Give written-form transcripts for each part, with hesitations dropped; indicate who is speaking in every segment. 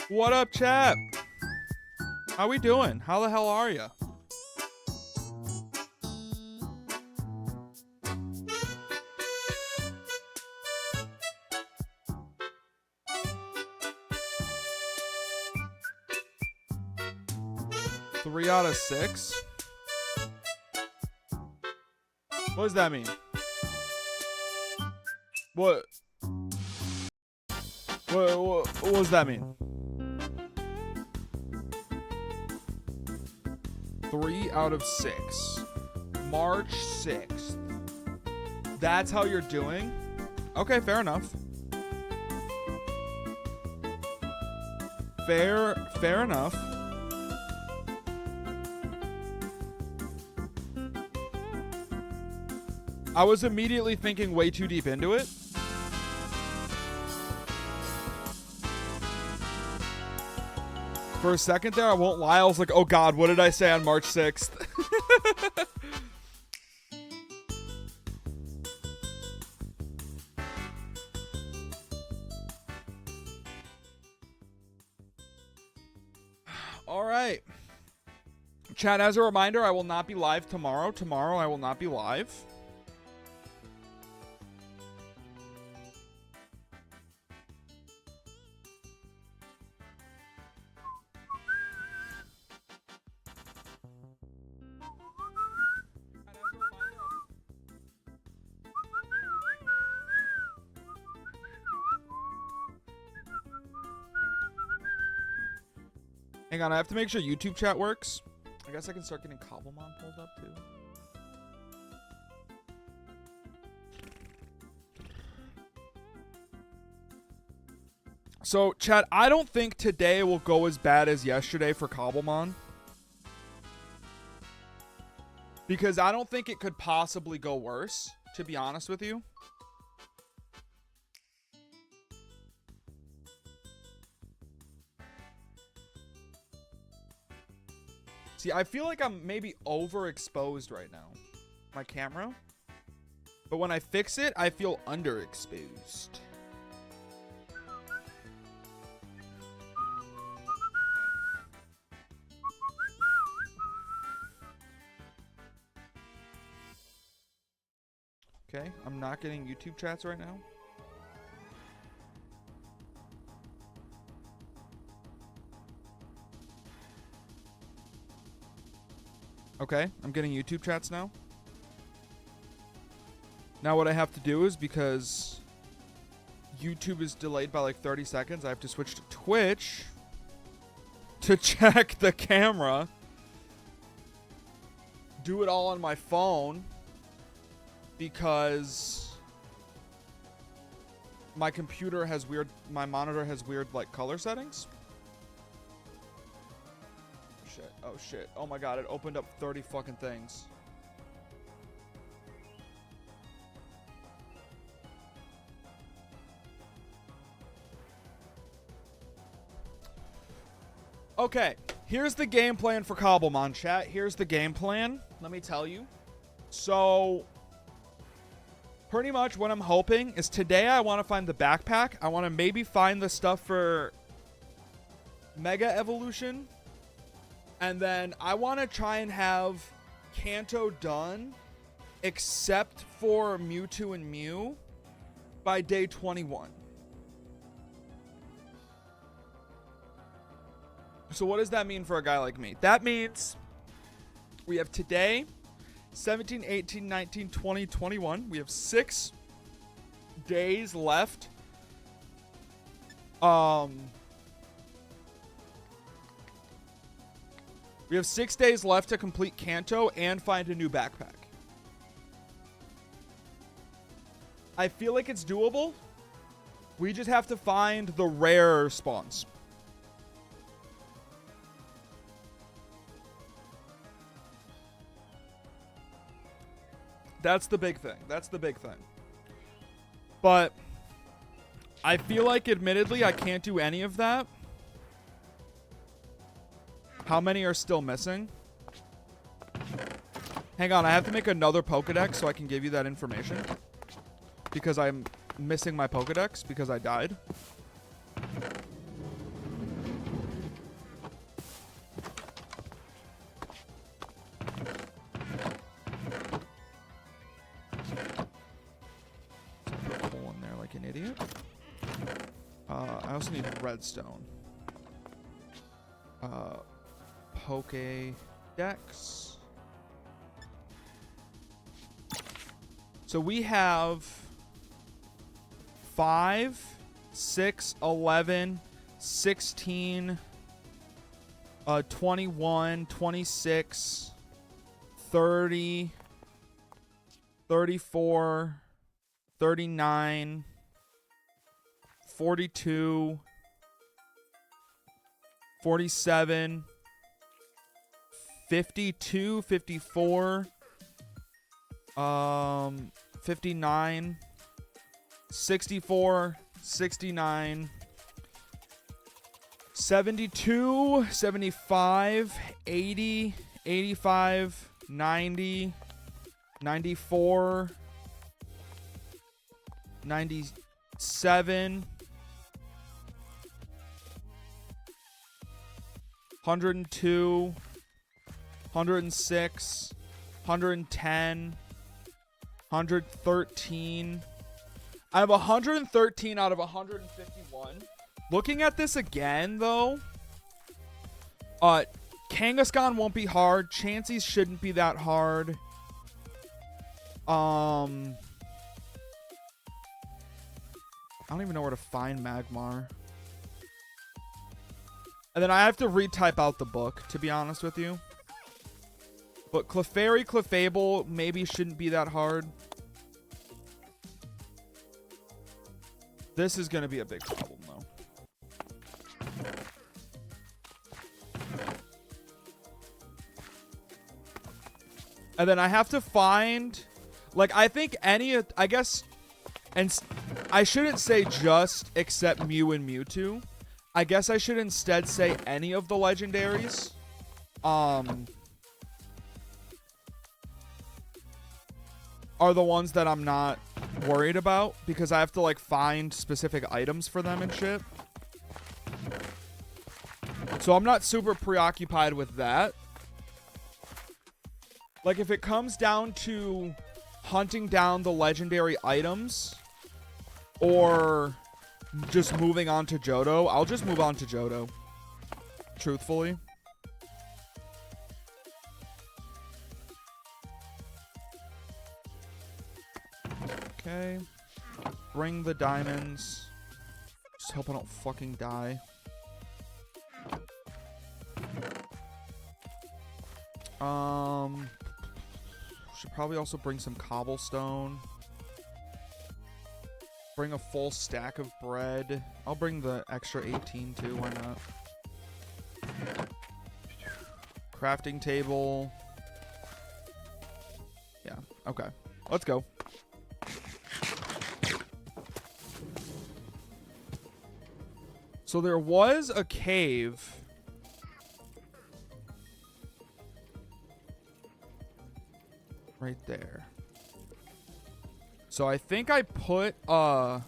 Speaker 1: What up, chat? How we doing? How the hell are ya? Three out of 6? What does that mean? What does that mean? 3 out of 6. March 6th. That's how you're doing? Okay, fair enough. Fair enough. I was immediately thinking way too deep into it. For a second there, I won't lie, I was like, oh god, what did I say on March 6th? Alright. Chat, as a reminder, I will not be live tomorrow. Tomorrow I will not be live. Hang on, I have to make sure YouTube chat works. I guess I can start getting Cobblemon pulled up too. So, chat, I don't think today will go as bad as yesterday for Cobblemon. Because I don't think it could possibly go worse, to be honest with you. See, I feel like I'm maybe overexposed right now, my camera. But when I fix it, I feel underexposed. Okay, I'm not getting YouTube chats right now. Okay, I'm getting YouTube chats now. Now what I have to do is, because YouTube is delayed by like 30 seconds, I have to switch to Twitch to check the camera. Do it all on my phone because my computer has weird, my monitor has weird like color settings. Oh shit. Oh my god, it opened up 30 fucking things. Okay, here's the game plan for Cobblemon, chat. Here's the game plan. Let me tell you. So, pretty much what I'm hoping is today I want to find the backpack. I want to maybe find the stuff for Mega Evolution. And then I want to try and have Kanto done, except for Mewtwo and Mew, by day 21. So what does that mean for a guy like me? That means we have today, 17, 18, 19, 20, 21. We have 6 days left. We have 6 days left to complete Kanto and find a new backpack. I feel like it's doable. We just have to find the rare spawns. That's the big thing. That's the big thing. But I feel like, admittedly, I can't do any of that. How many are still missing? Hang on, I have to make another Pokedex so I can give you that information. Because I'm missing my Pokedex because I died. also need redstone. Pokedex. So we have 5, 6, 11, 16, 21, 26, 30, 34, 39, 42, 47, 52, 54, 59, 64, 69, 72, 75, 80, 85, 90, 94, 97, 102, 106, 110, 113. I have 113 out of 151. Looking at this again, though, Kangaskhan won't be hard. Chansey's shouldn't be that hard. I don't even know where to find Magmar. And then I have to retype out the book, to be honest with you. But Clefairy, Clefable maybe shouldn't be that hard. This is going to be a big problem, though. And then I have to find... Like, I think any... I guess... And I shouldn't say just except Mew and Mewtwo. I guess I should instead say any of the legendaries. Are the ones that I'm not worried about, because I have to like find specific items for them and shit. So I'm not super preoccupied with that. Like if it comes down to hunting down the legendary items or just moving on to Johto, I'll just move on to Johto. Truthfully. Okay. Bring the diamonds. Just hope I don't fucking die. Should probably also bring some cobblestone. Bring a full stack of bread. I'll bring the extra 18 too, why not? Crafting table. Yeah, okay. Let's go. So there was a cave. Right there. So I think I put Yep.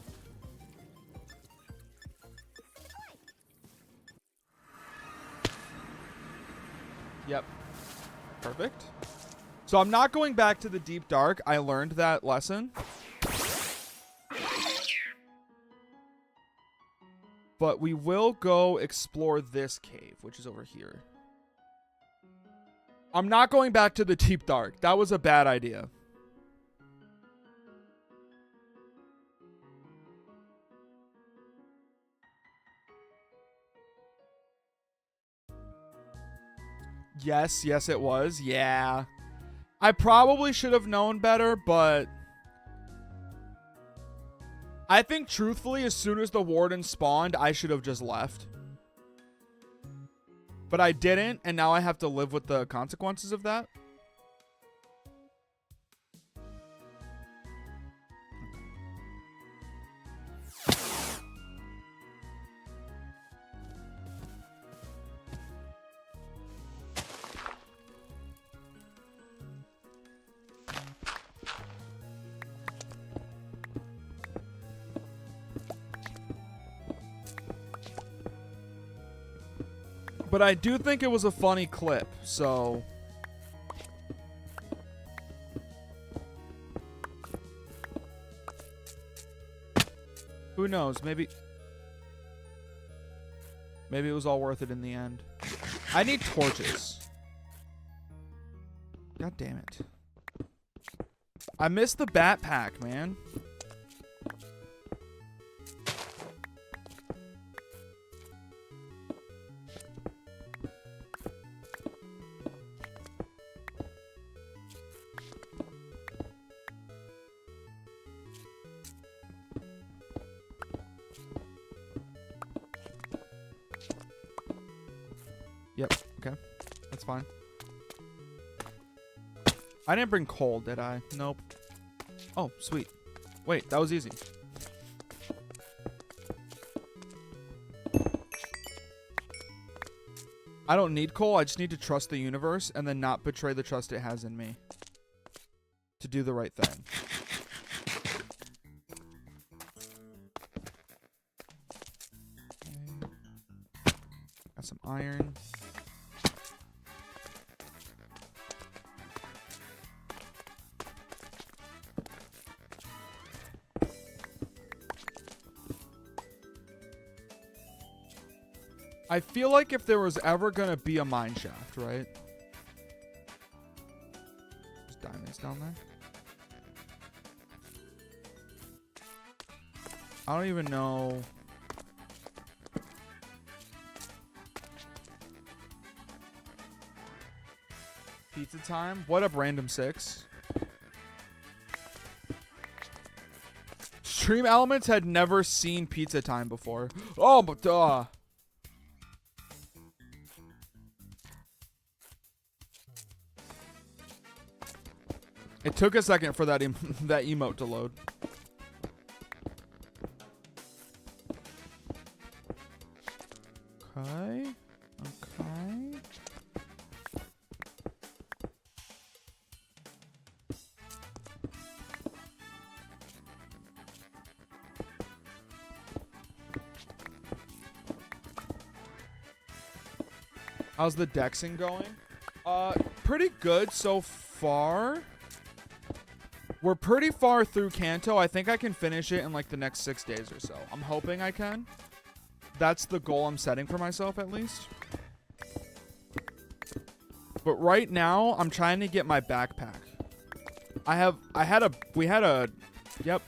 Speaker 1: Perfect. So I'm not going back to the deep dark. I learned that lesson. But we will go explore this cave, which is over here. I'm not going back to the deep dark. That was a bad idea. Yes, yes it was. Yeah. I probably should have known better, but I think truthfully, as soon as the warden spawned, I should have just left. But I didn't, and now I have to live with the consequences of that. But I do think it was a funny clip, so... Who knows, maybe... Maybe it was all worth it in the end. I need torches. God damn it. I missed the bat pack, man. Yep, okay. That's fine. I didn't bring coal, did I? Nope. Oh, sweet. Wait, that was easy. I don't need coal. I just need to trust the universe and then not betray the trust it has in me. To do the right thing. Okay. Got some iron. I feel like if there was ever gonna be a mine shaft, right? There's diamonds down there. I don't even know. Pizza time? What up, Random 6? Stream Elements had never seen pizza time before. Oh, but duh. It took a second for that that emote to load. Okay. Okay. How's the dexing going? Pretty good so far. We're pretty far through Kanto. I think I can finish it in like the next 6 days or so. I'm hoping I can. That's the goal I'm setting for myself at least. But right now, I'm trying to get my backpack. Yep.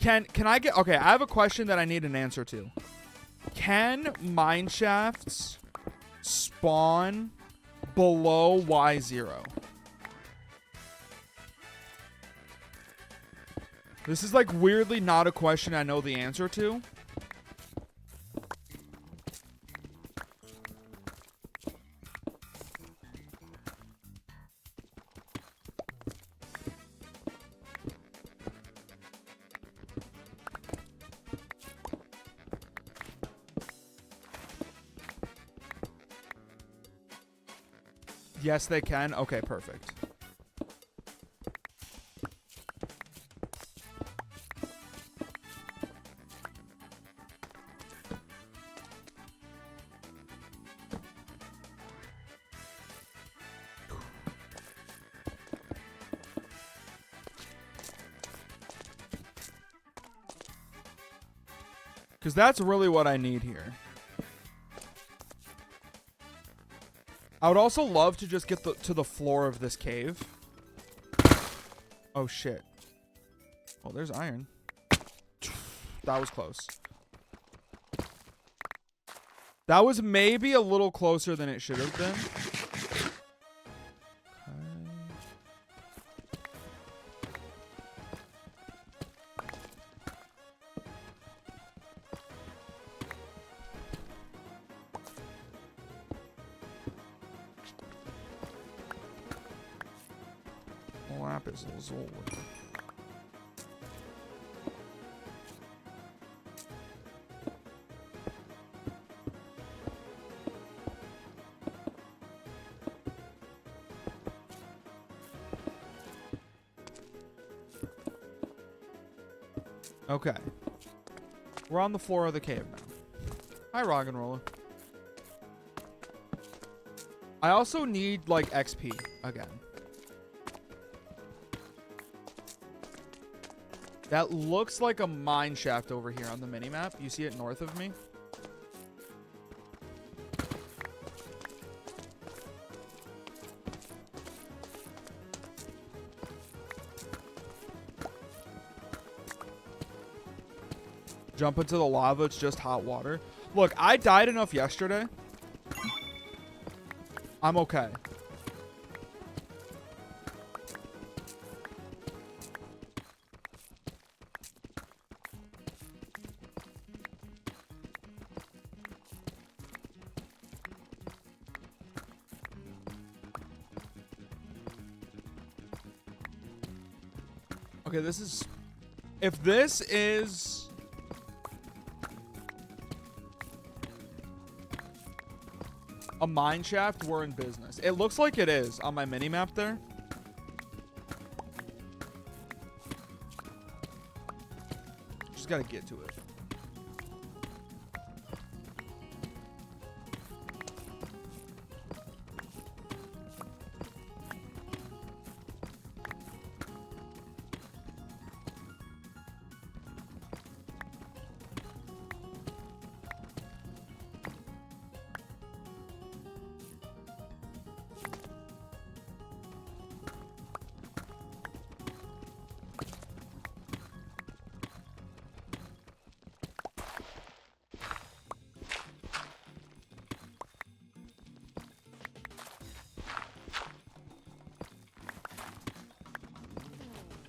Speaker 1: Can I get, okay, I have a question that I need an answer to. Can mine shafts spawn below Y0? This is like weirdly not a question I know the answer to. Yes, they can. Okay, perfect. Because that's really what I need here. I would also love to just get to the floor of this cave. Oh, shit. Oh, there's iron. That was close. That was maybe a little closer than it should have been. Lapis lazuli. Okay. We're on the floor of the cave now. Hi, Rock and Roller. I also need, like, XP again. That looks like a mine shaft over here on the minimap. You see it north of me? Jump into the lava, it's just hot water. Look, I died enough yesterday. I'm okay. Okay, this is... If this is... a mine shaft, we're in business. It looks like it is on my mini-map there. Just gotta get to it.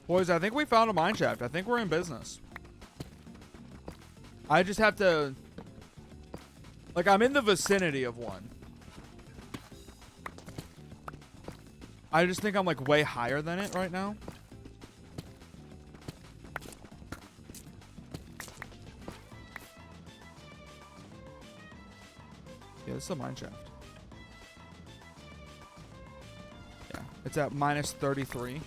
Speaker 1: Boys, I think we found a mine shaft. I think we're in business. I just have to... Like, I'm in the vicinity of one. I just think I'm, like, way higher than it right now. Yeah, this is a mine shaft. Yeah, it's at minus 33.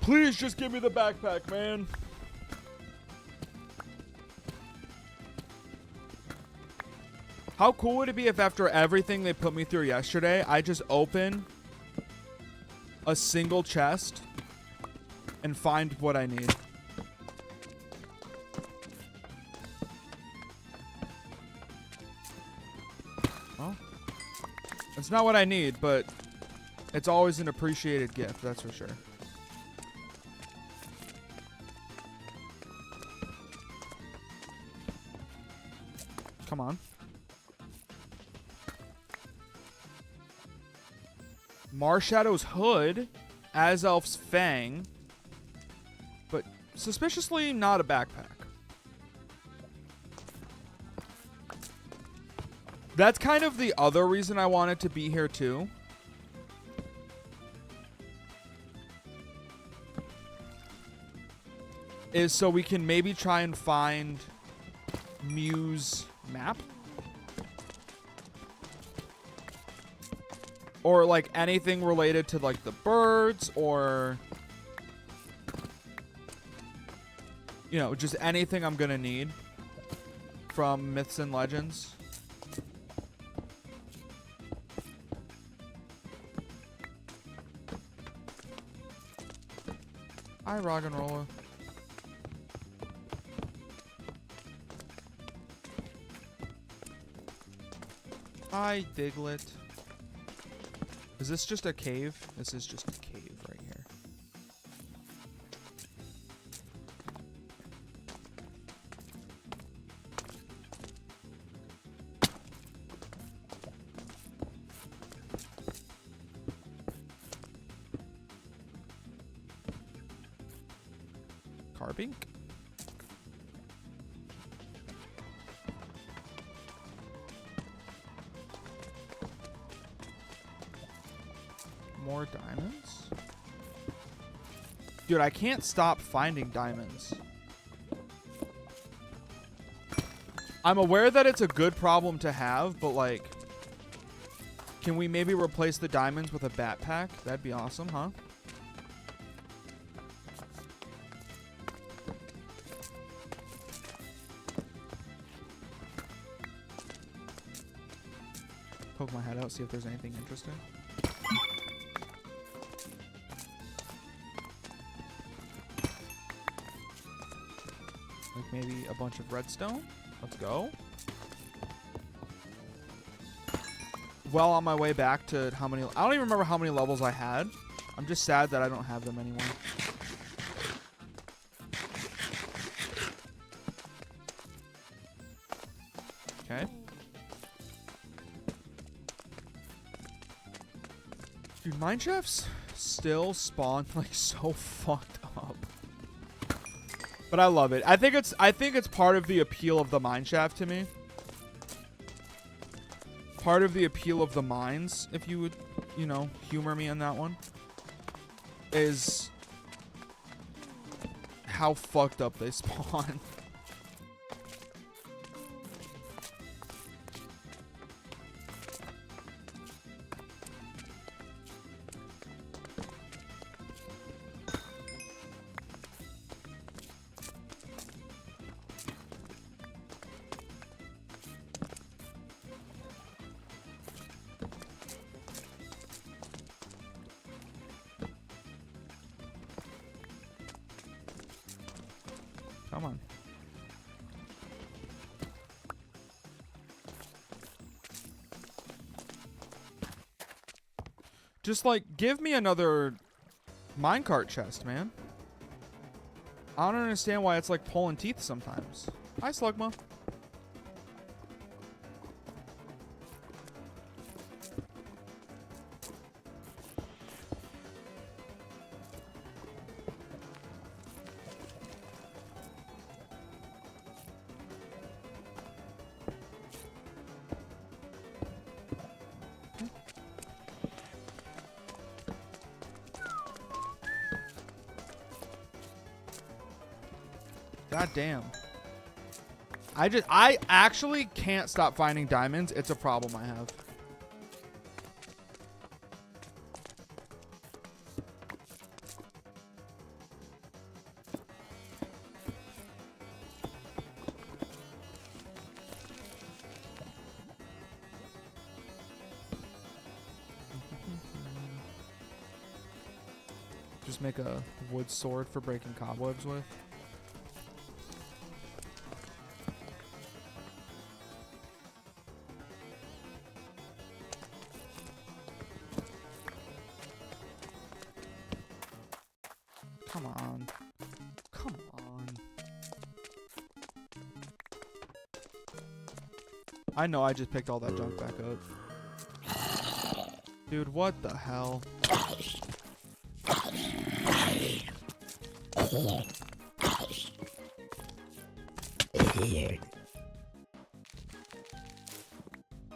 Speaker 1: Please just give me the backpack, man. How cool would it be if after everything they put me through yesterday, I just open a single chest and find what I need? Well, it's not what I need, but it's always an appreciated gift, that's for sure. Come on. Marshadow's hood, Azelf's fang, but suspiciously not a backpack. That's kind of the other reason I wanted to be here too. Is so we can maybe try and find Mew's map. Or like anything related to like the birds or, you know, just anything I'm gonna need from Myths and Legends. Hi, Roggenrola. Hi, Diglett. Is this just a cave? This is just a cave right here. Carbink? More diamonds? Dude, I can't stop finding diamonds. I'm aware that it's a good problem to have, but like, can we maybe replace the diamonds with a backpack? That'd be awesome, huh? Poke my head out, see if there's anything interesting. Like maybe a bunch of redstone. Let's go. Well, on my way back to how many... I don't even remember how many levels I had. I'm just sad that I don't have them anymore. Okay. Dude, mineshafts still spawn like so fucked up. But I love it. I think it's part of the appeal of the mineshaft to me. Part of the appeal of the mines, if you would, you know, humor me on that one, is how fucked up they spawn. Come on. Just like, give me another minecart chest, man. I don't understand why it's like pulling teeth sometimes. Hi, Slugma. God damn. I actually can't stop finding diamonds. It's a problem I have. Just make a wood sword for breaking cobwebs with. Come on. Come on. I know I just picked all that junk back up. Dude, what the hell?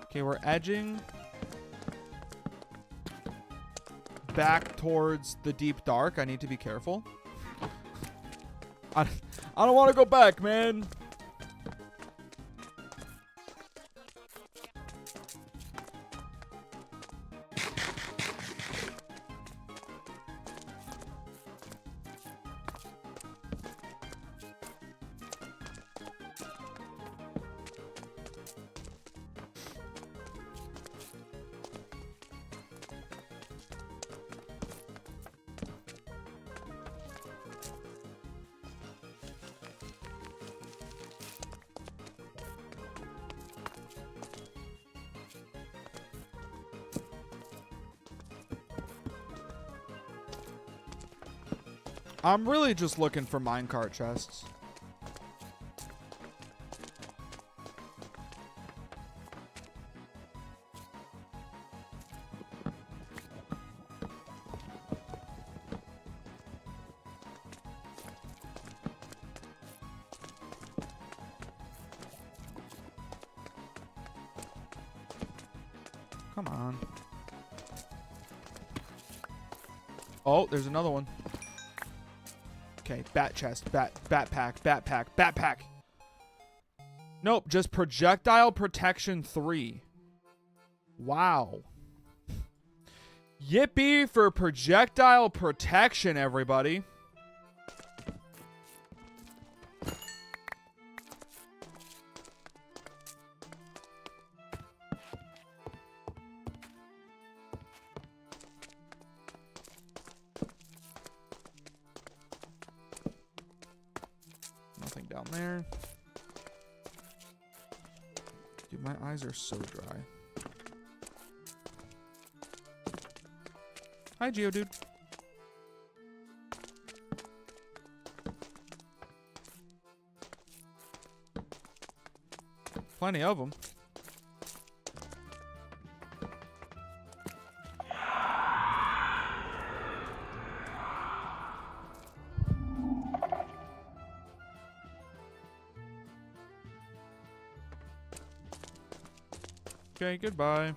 Speaker 1: Okay, we're edging back towards the deep dark. I need to be careful. I don't want to go back, man. I'm really just looking for minecart chests. Come on. Oh, there's another one. Okay, bat chest, backpack. Nope, just projectile protection 3. Wow. Yippee for projectile protection, everybody. down there. Dude, my eyes are so dry. Hi, Geodude. Plenty of them. Okay, goodbye.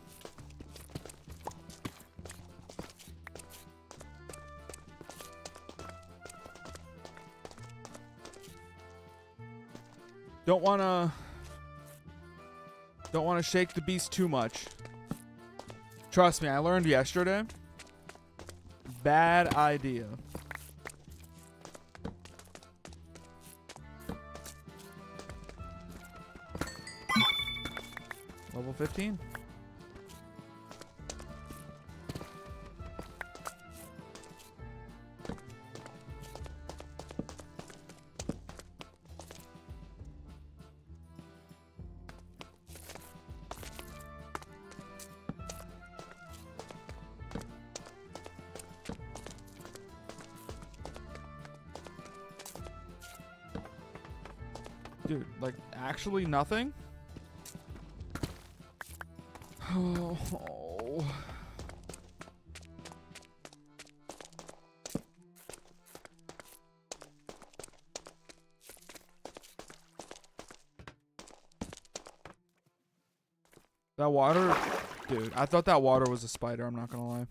Speaker 1: Don't wanna shake the beast too much. Trust me, I learned yesterday. Bad idea. Level 15. Dude, like, actually nothing? Oh. That water, dude, I thought that water was a spider, I'm not gonna lie.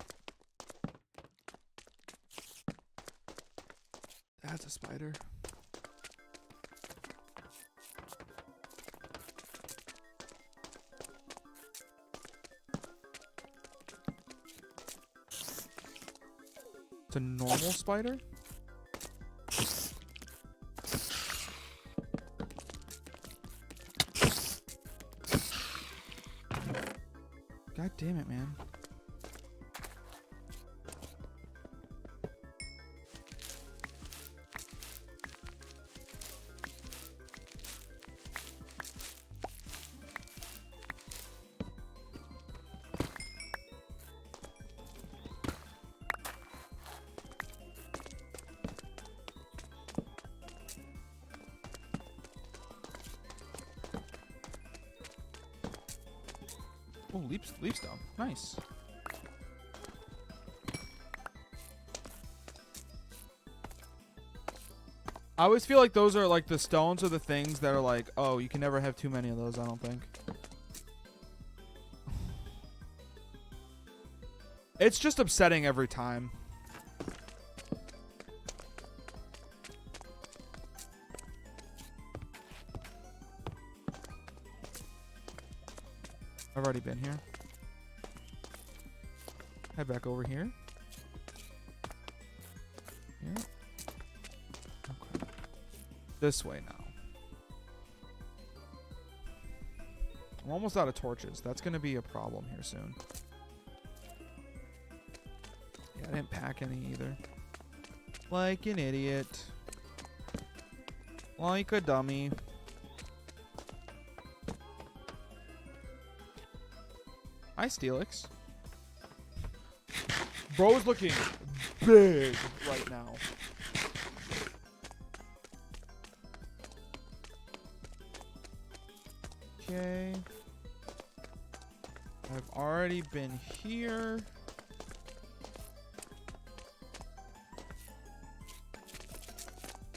Speaker 1: That's a spider. It's a normal spider? God damn it, man. Oh, leaf stone. Nice. I always feel like those are like the stones are the things that are like, oh, you can never have too many of those, I don't think. It's just upsetting every time. I've already been here. Head back over here. Here. Okay. This way now. I'm almost out of torches. That's going to be a problem here soon. Yeah, I didn't pack any either. Like an idiot. Like a dummy. Hi, Steelix. Bro is looking big right now. Okay. I've already been here.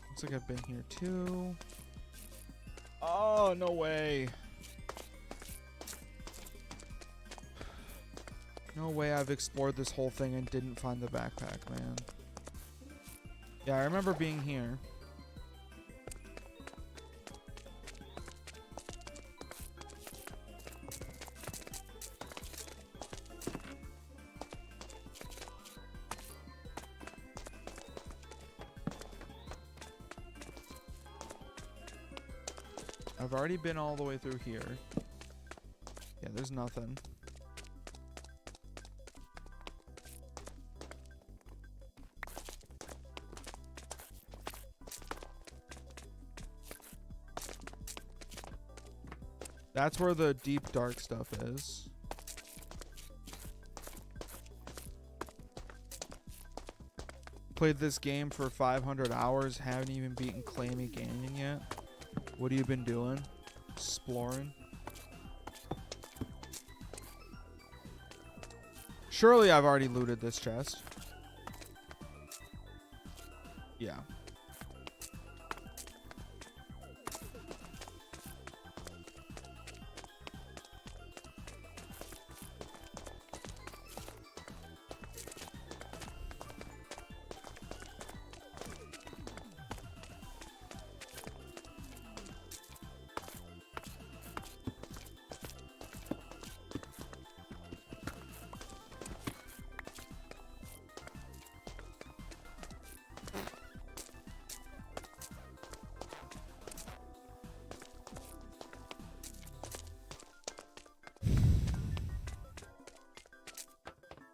Speaker 1: Looks like I've been here too. Oh, no way. No way I've explored this whole thing and didn't find the backpack, man. Yeah, I remember being here. I've already been all the way through here. Yeah, there's nothing. That's where the deep dark stuff is. Played this game for 500 hours. Haven't even beaten Clammy Canyon yet. What have you been doing? Exploring. Surely I've already looted this chest. Yeah.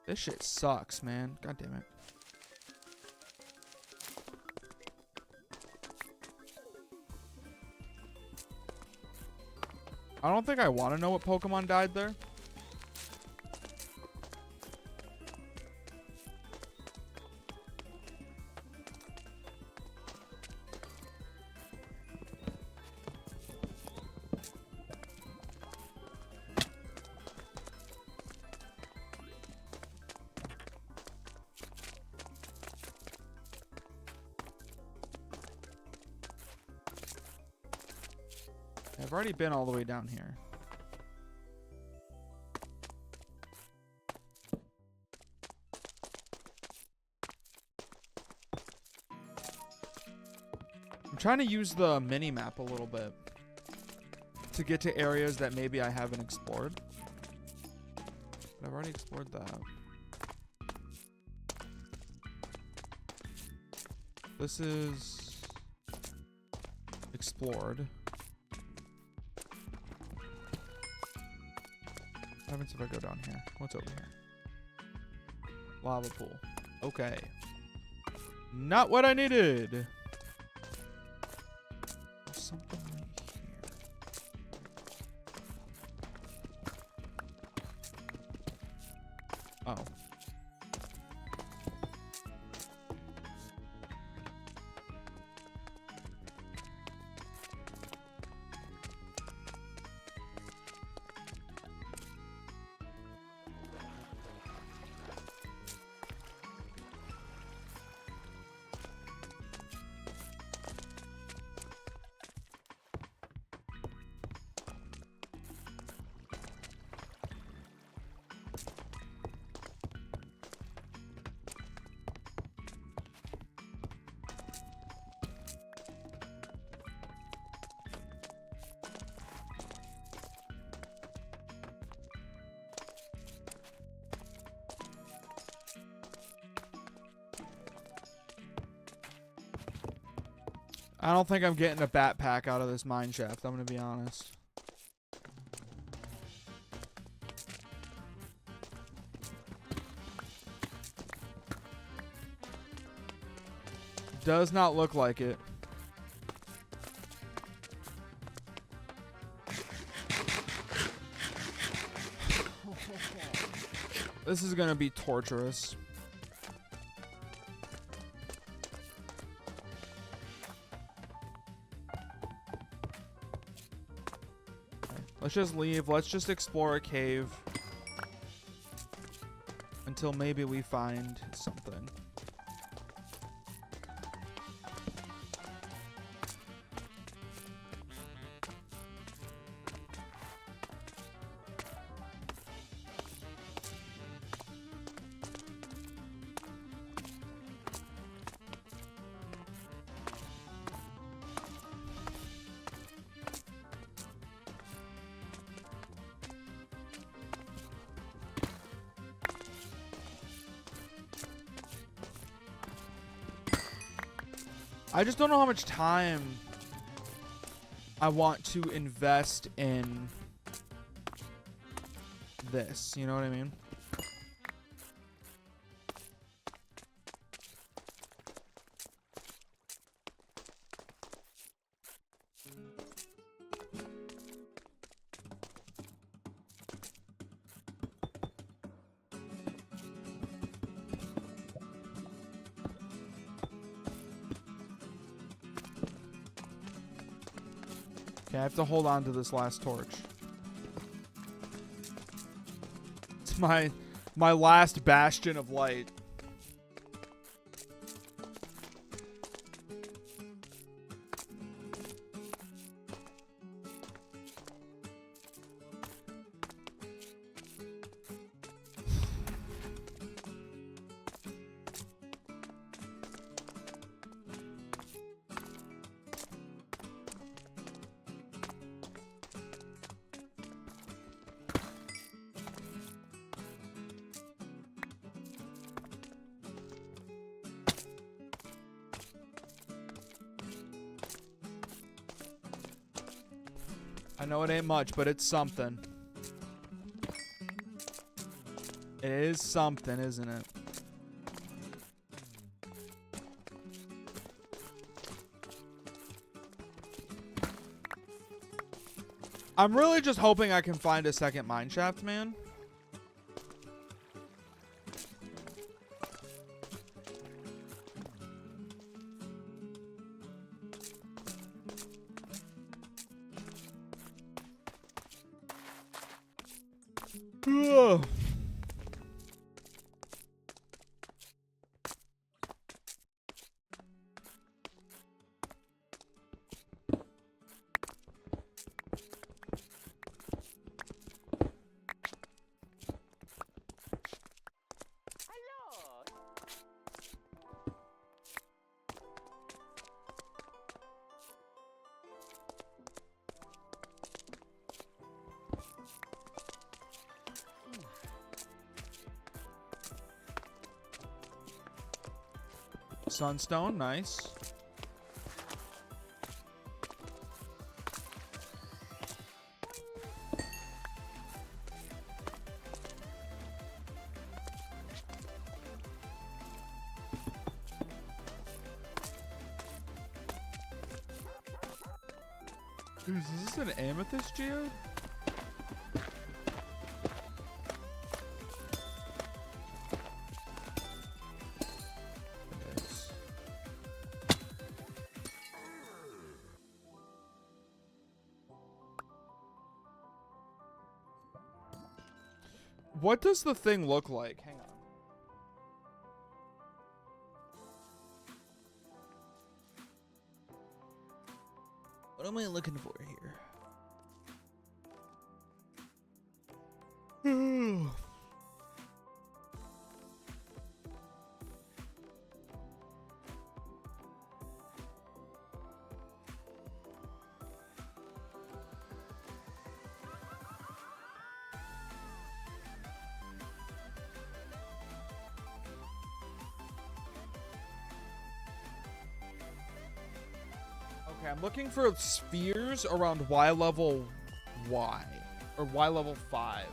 Speaker 1: This shit sucks, man. God damn it. I don't think I want to know what Pokemon died there. I've already been all the way down here. I'm trying to use the mini map a little bit to get to areas that maybe I haven't explored. But I've already explored that. This is explored. What happens if I go down here? What's over here? Lava pool. Okay. Not what I needed. There's something right here. Oh. I don't think I'm getting a backpack out of this mine shaft, I'm gonna be honest. Does not look like it. This is gonna be torturous. Let's just leave. Let's just explore a cave until maybe we find something. I just don't know how much time I want to invest in this. You know what I mean? Okay, I have to hold on to this last torch. It's my last bastion of light. I know it ain't much, but it's something. It is something, isn't it? I'm really just hoping I can find a second mine shaft, man. Ugh. Sunstone, nice. Dude, is this an amethyst geode? What does the thing look like? Hang on. What am I looking for here? Okay, I'm looking for spheres around Y level Y or Y level 5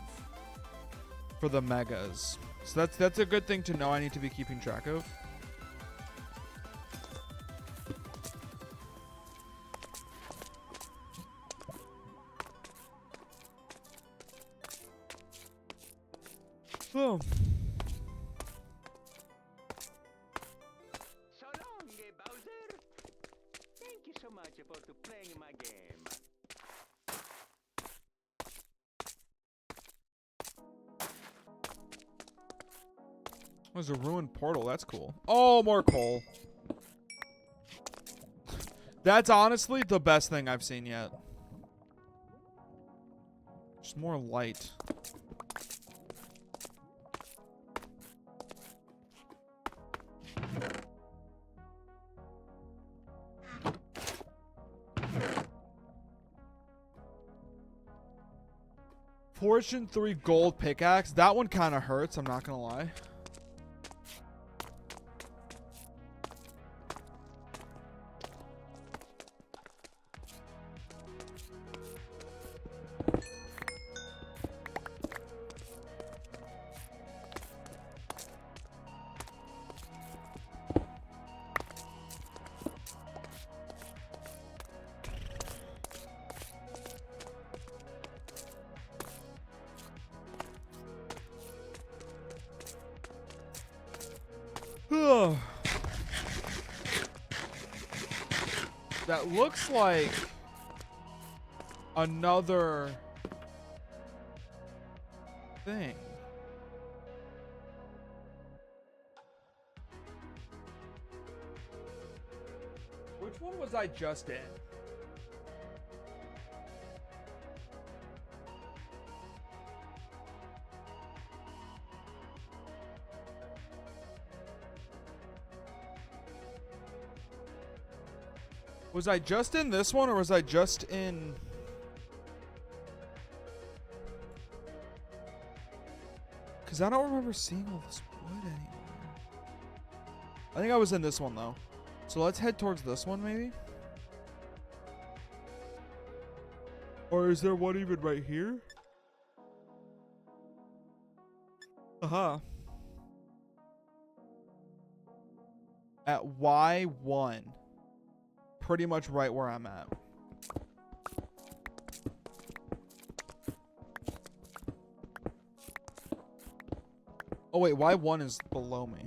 Speaker 1: for the megas. So that's a good thing to know. I need to be keeping track of. Oh.
Speaker 2: So long, Bowser. Thank you so much for playing my game.
Speaker 1: There's a ruined portal. That's cool. Oh, more coal. That's honestly the best thing I've seen yet. Just more light. Fortune 3 gold pickaxe. That one kind of hurts, I'm not gonna lie. That looks like another thing. Which one was I just in? Was I just in this one, or was I just in... Because I don't remember seeing all this wood anymore. I think I was in this one, though. So let's head towards this one, maybe? Or is there one even right here? Uh-huh. At Y1. Pretty much right where I'm at. Oh wait, Y1 is below me.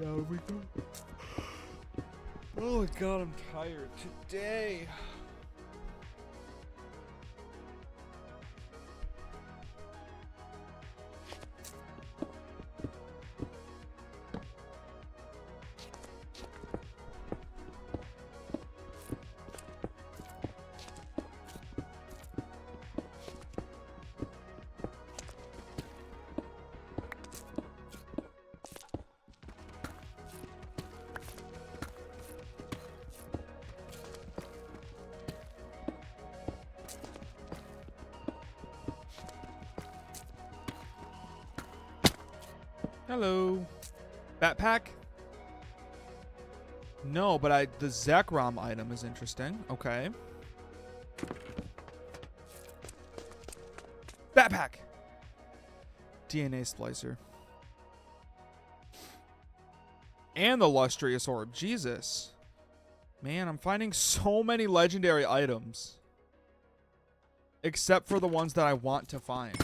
Speaker 1: There we go. Oh my god, I'm tired today. Hello. Backpack? No, but the Zekrom item is interesting. Okay. Backpack! DNA splicer. And the Lustrious Orb. Jesus. Man, I'm finding so many legendary items. Except for the ones that I want to find.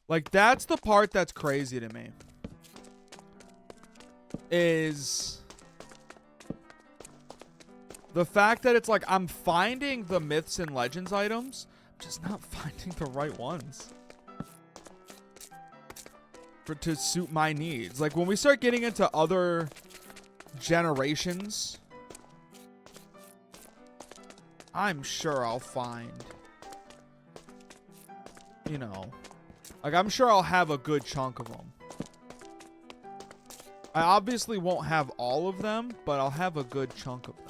Speaker 1: Like, that's the part that's crazy to me. Is the fact that it's like I'm finding the myths and legends items, I'm just not finding the right ones to suit my needs. Like, when we start getting into other generations, I'm sure I'll find, you know, like, I'm sure I'll have a good chunk of them. I obviously won't have all of them, but I'll have a good chunk of them.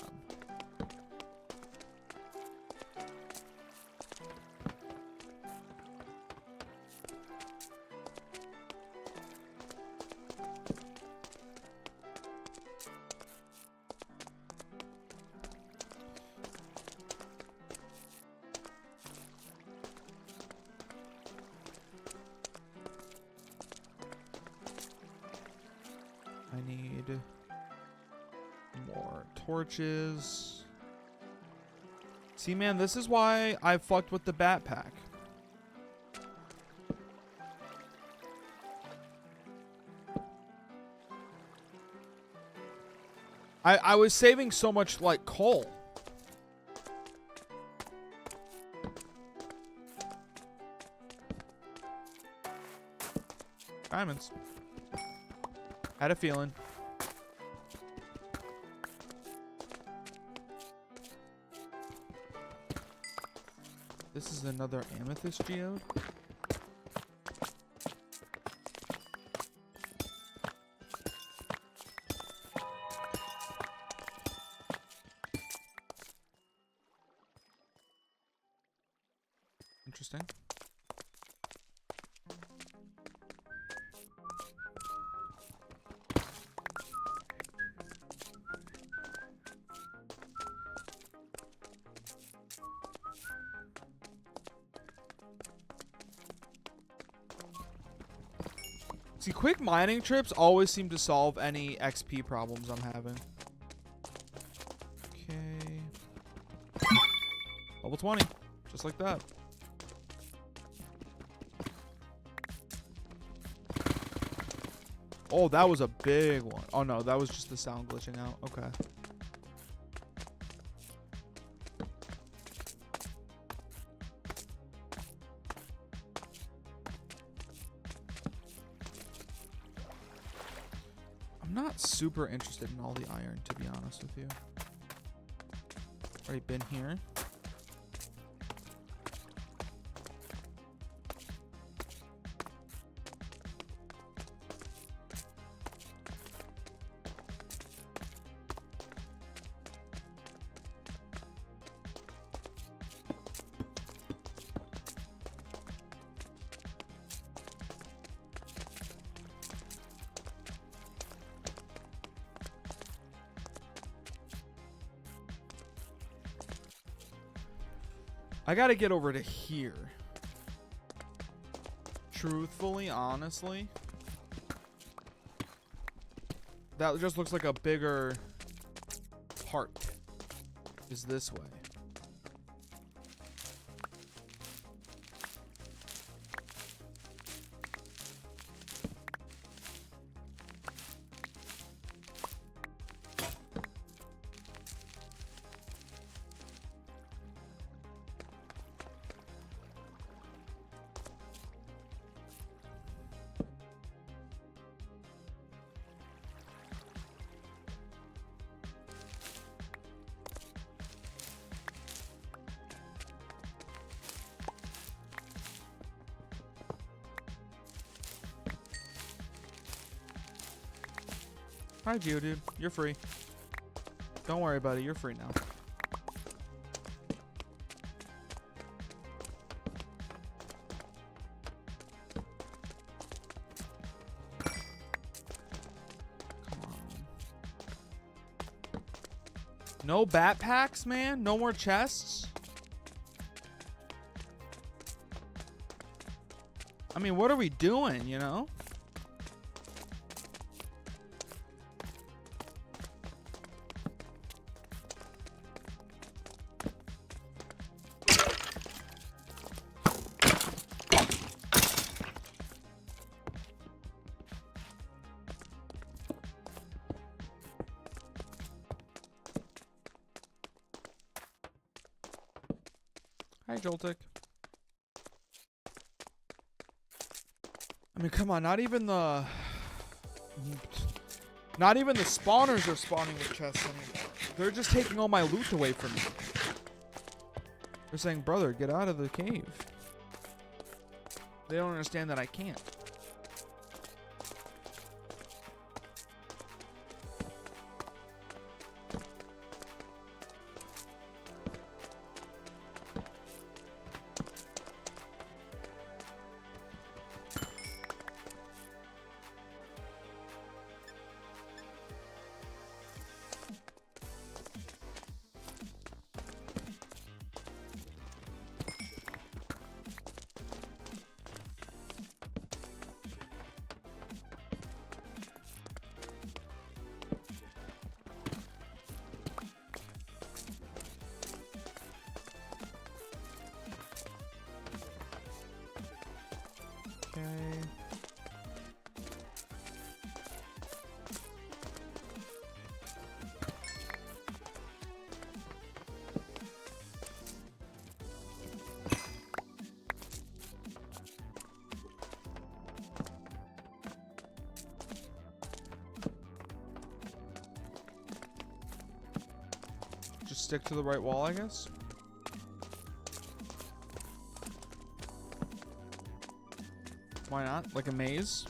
Speaker 1: I need more torches. See, man, this is why I fucked with the backpack. I was saving so much, like, coal. Diamonds. Had a feeling. This is another amethyst geode. Interesting. See, quick mining trips always seem to solve any XP problems I'm having. Okay. Level 20. Just like that. Oh, that was a big one. Oh, no. That was just the sound glitching out. Okay. I'm not super interested in all the iron, to be honest with you. Already been here. I gotta get over to here. Truthfully, honestly. That just looks like a bigger part is this way. Hi, Geodude. You're free. Don't worry, buddy. You're free now. Come on. No bat packs, man? No more chests? I mean, what are we doing, you know? Hi, Joltik. I mean, come on, not even the spawners are spawning with chests anymore. They're just taking all my loot away from me. They're saying, brother, get out of the cave. They don't understand that I can't. Okay. Just stick to the right wall, I guess. Why not? Like a maze?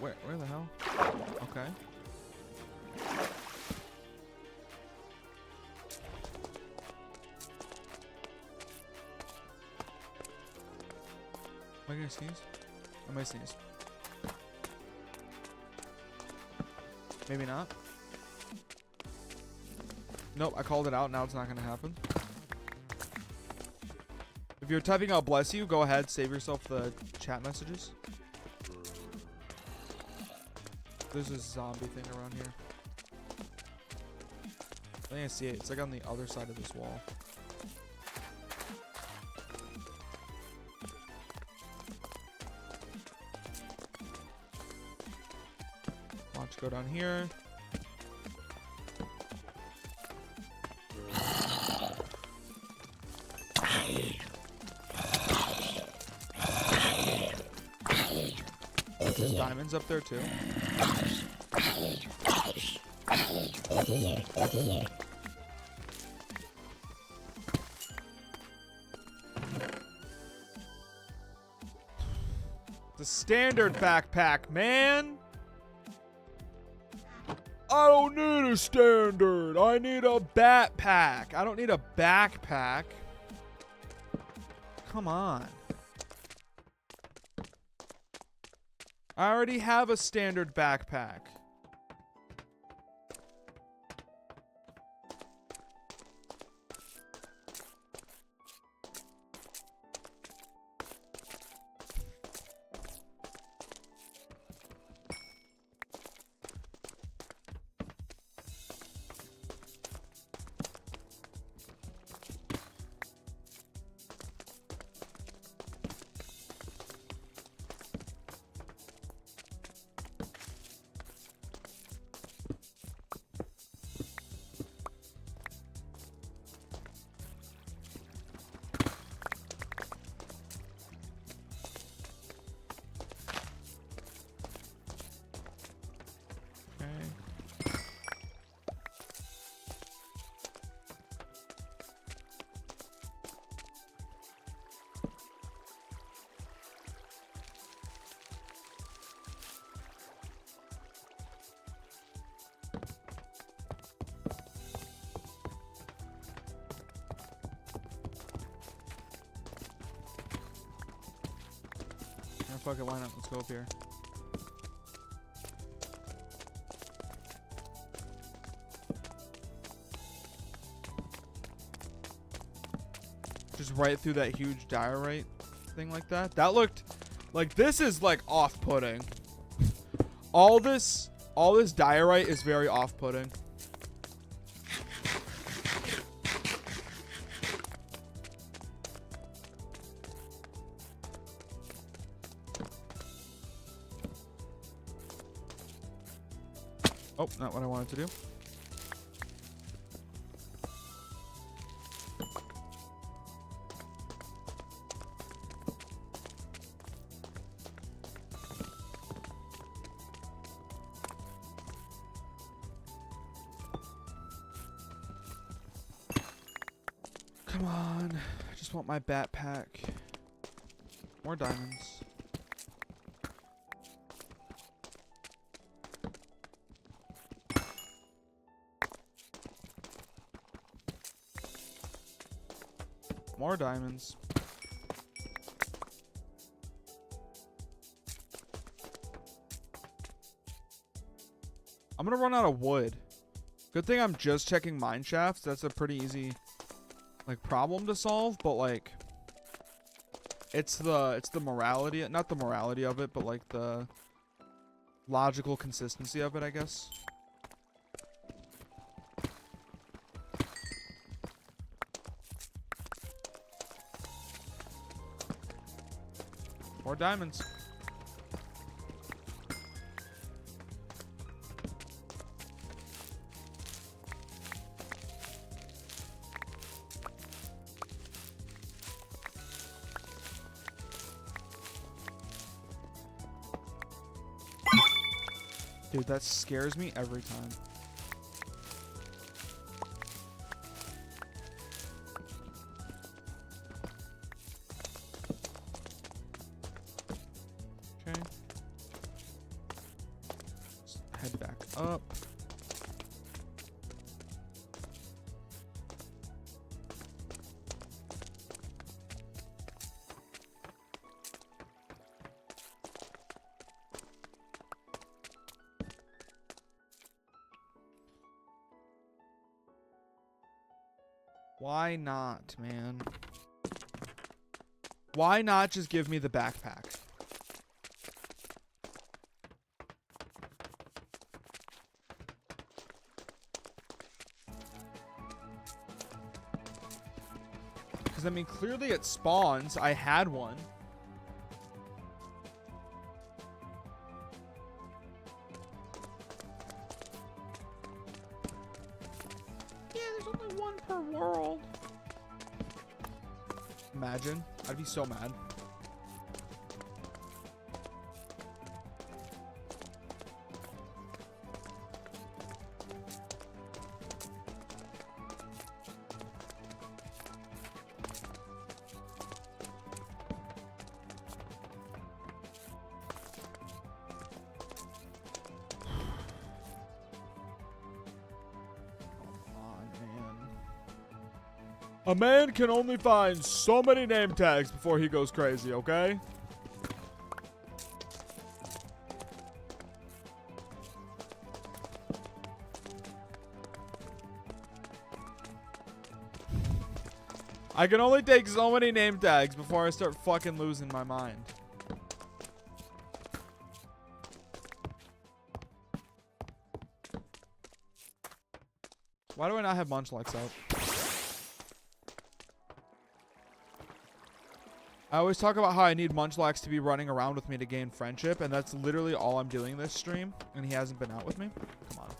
Speaker 1: Where the hell? Okay. Am I gonna sneeze? I might sneeze. Maybe not. Nope, I called it out. Now it's not gonna happen. If you're typing out bless you, go ahead, save yourself the chat messages. There's a zombie thing around here. I think I see it. It's like on the other side of this wall. Watch, go down here. There's diamonds up there too. The standard backpack, man. I don't need a standard. I need a backpack. I don't need a backpack. Come on. I already have a standard backpack. Fuck it, why not? Let's go up here. Just right through that huge diorite thing like that. That looked like, this is like off-putting. all this diorite is very off-putting. Oh, not what I wanted to do. Come on. I just want my backpack. More diamonds. More diamonds. I'm gonna run out of wood. Good thing I'm just checking mine shafts. That's a pretty easy like problem to solve, but like it's the morality, not the morality of it, but like the logical consistency of it, I guess. More diamonds. Dude, that scares me every time. Okay. Let's head back up. Why not, man? Why not just give me the backpack? Because, I mean, clearly it spawns. I had one. Yeah, there's only one per world. Imagine. I'd be so mad. A man can only find so many name tags before he goes crazy, okay? I can only take so many name tags before I start fucking losing my mind. Why do I not have Munchlax out? I always talk about how I need Munchlax to be running around with me to gain friendship, and that's literally all I'm doing this stream, and he hasn't been out with me. Come on.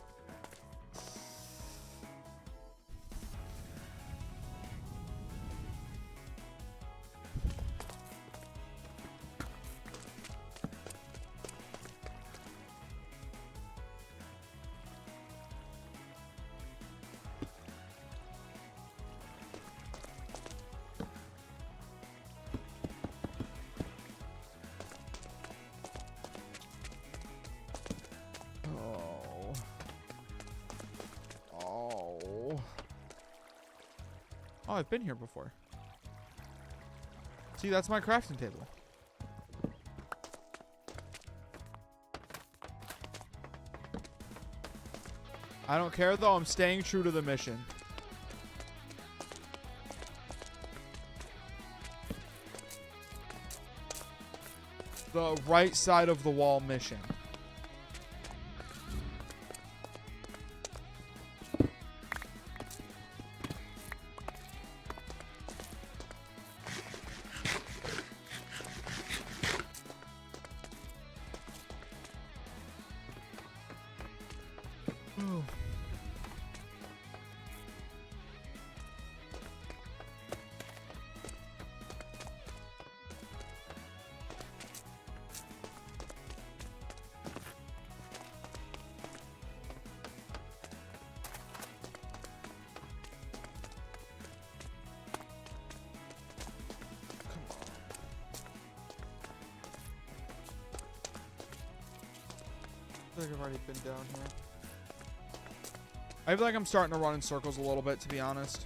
Speaker 1: Oh, I've been here before. See, that's my crafting table. I don't care though, I'm staying true to the mission. The right side of the wall mission. I feel like I've already been down here. I feel like I'm starting to run in circles a little bit, to be honest.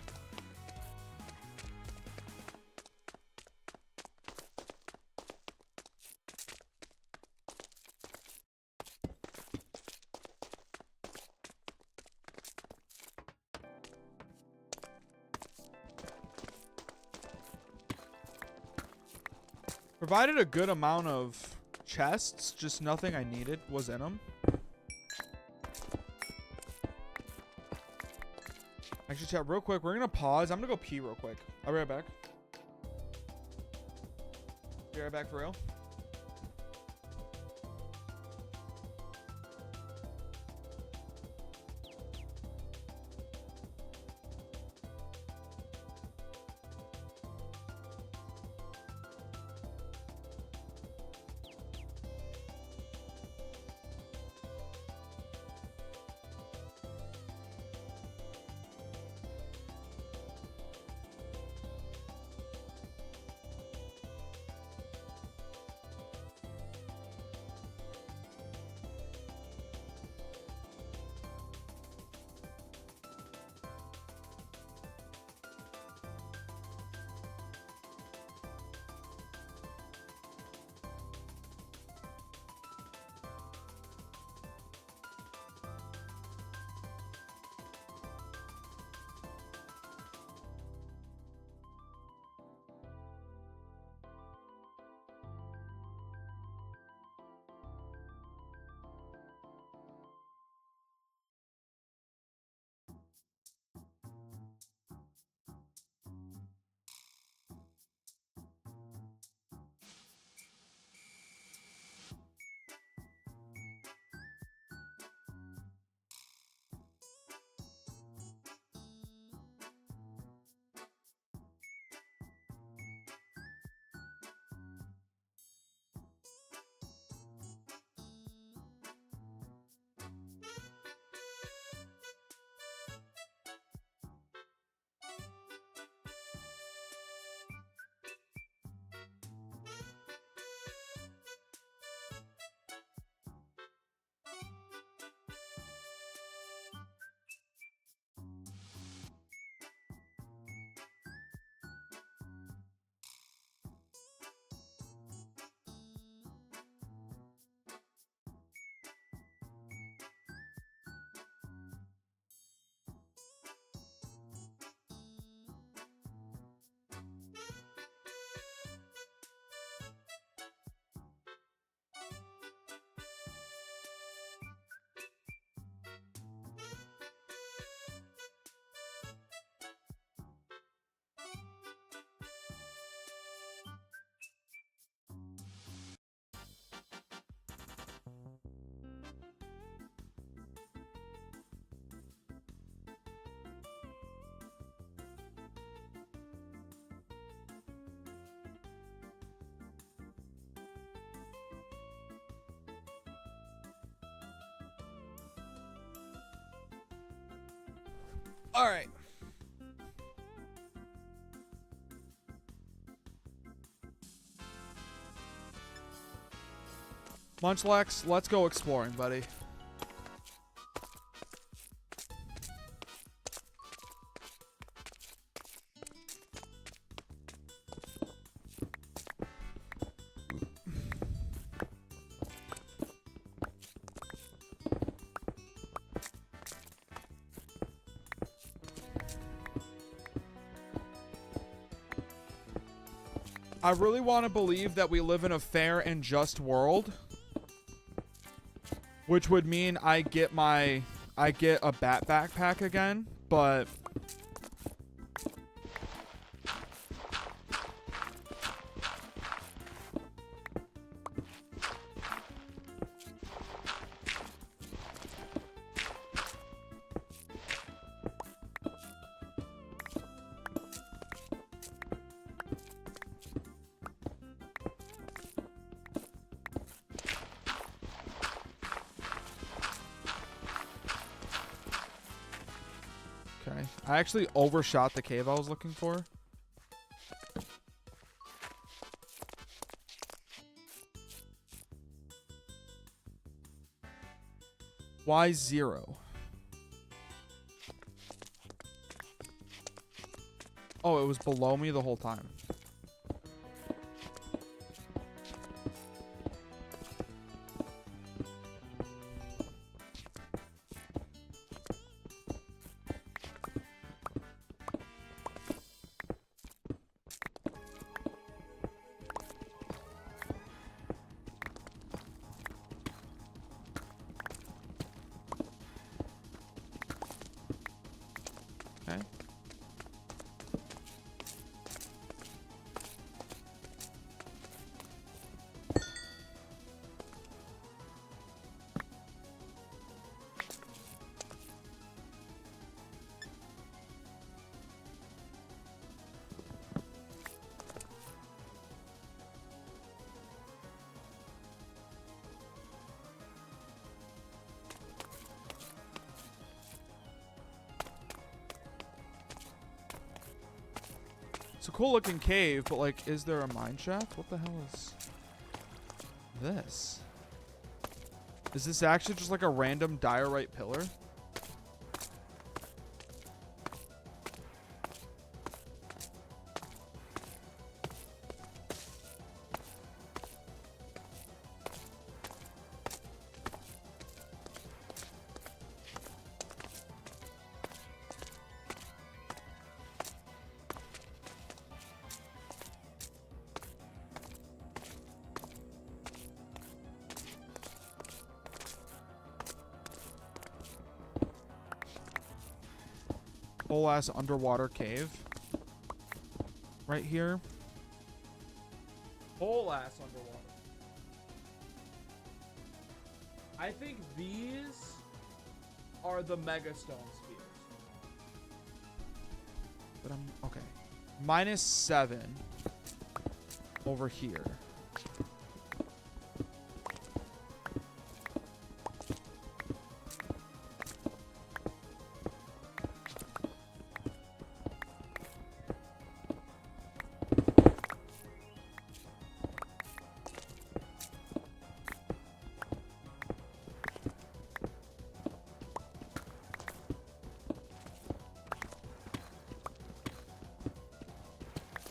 Speaker 1: Provided a good amount of chests, just nothing I needed was in them. Actually, chat, real quick, we're gonna pause. I'm gonna go pee real quick. I'll be right back. Be right back for real. All right. Munchlax, let's go exploring, buddy. I really want to believe that we live in a fair and just world, which would mean I get a bat backpack again, but okay. I actually overshot the cave I was looking for. Why 0? Oh, it was below me the whole time. Okay. It's a cool looking cave, but like, is there a mine shaft? What the hell is this? Is this actually just like a random diorite pillar? Whole ass underwater cave right here. Whole ass underwater. I think these are the mega stone spheres. But I'm okay. -7 over here.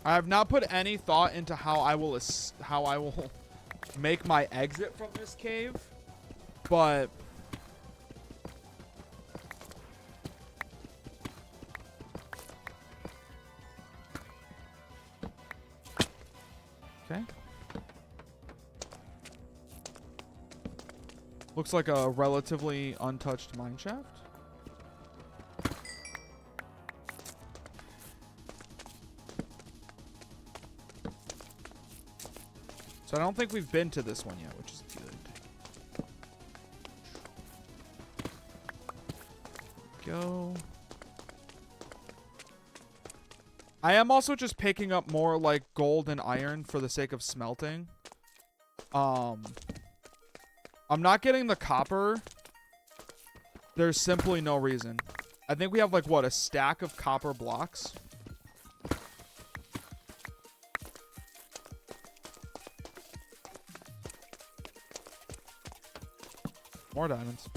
Speaker 1: I have not put any thought into how I will make my exit from this cave, but okay. Looks like a relatively untouched mine shaft. So I don't think we've been to this one yet, which is good. Go. I am also just picking up more like gold and iron for the sake of smelting. I'm not getting the copper. There's simply no reason. I think we have like what, a stack of copper blocks. More diamonds.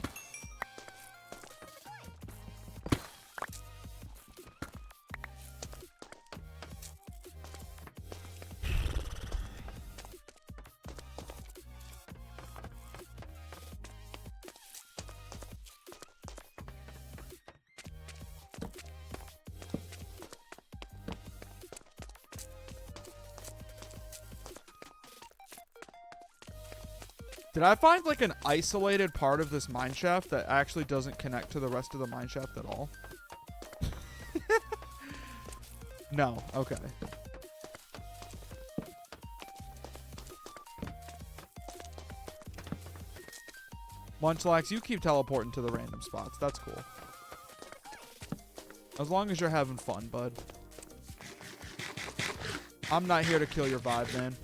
Speaker 1: Did I find like an isolated part of this mineshaft that actually doesn't connect to the rest of the mineshaft at all? No. Okay. Munchlax, you keep teleporting to the random spots. That's cool. As long as you're having fun, bud. I'm not here to kill your vibe, man.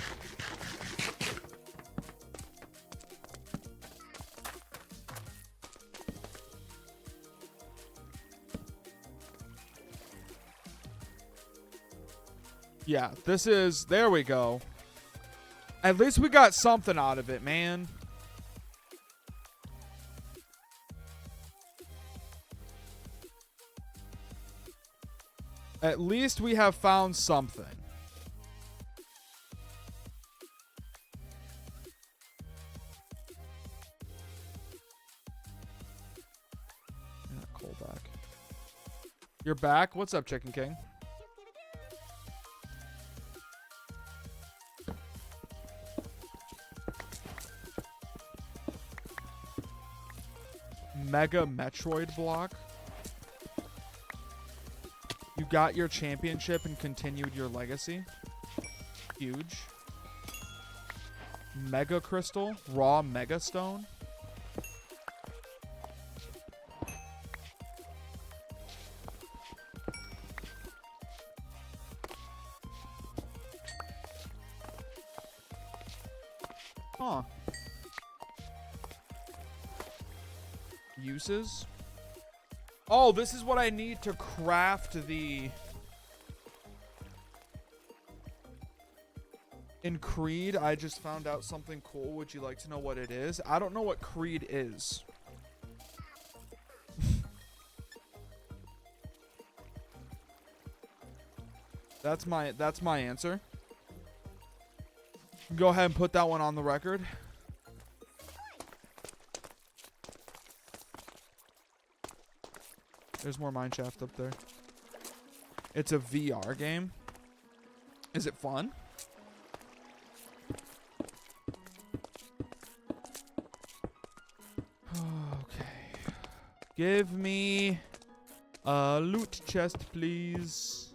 Speaker 1: Yeah, this is... There we go. At least we got something out of it, man. At least we have found something. Cole back. You're back? What's up, Chicken King? Mega Metroid block. You got your championship and continued your legacy. Huge. Mega Crystal. Raw Mega Stone. Huh. Uses. Oh, this is what I need to craft the... In Creed, I just found out something cool. Would you like to know what it is? I don't know what Creed is. That's my answer. Go ahead and put that one on the record. There's more mineshaft up there. It's a VR game. Is it fun? Okay. Give me a loot chest, please.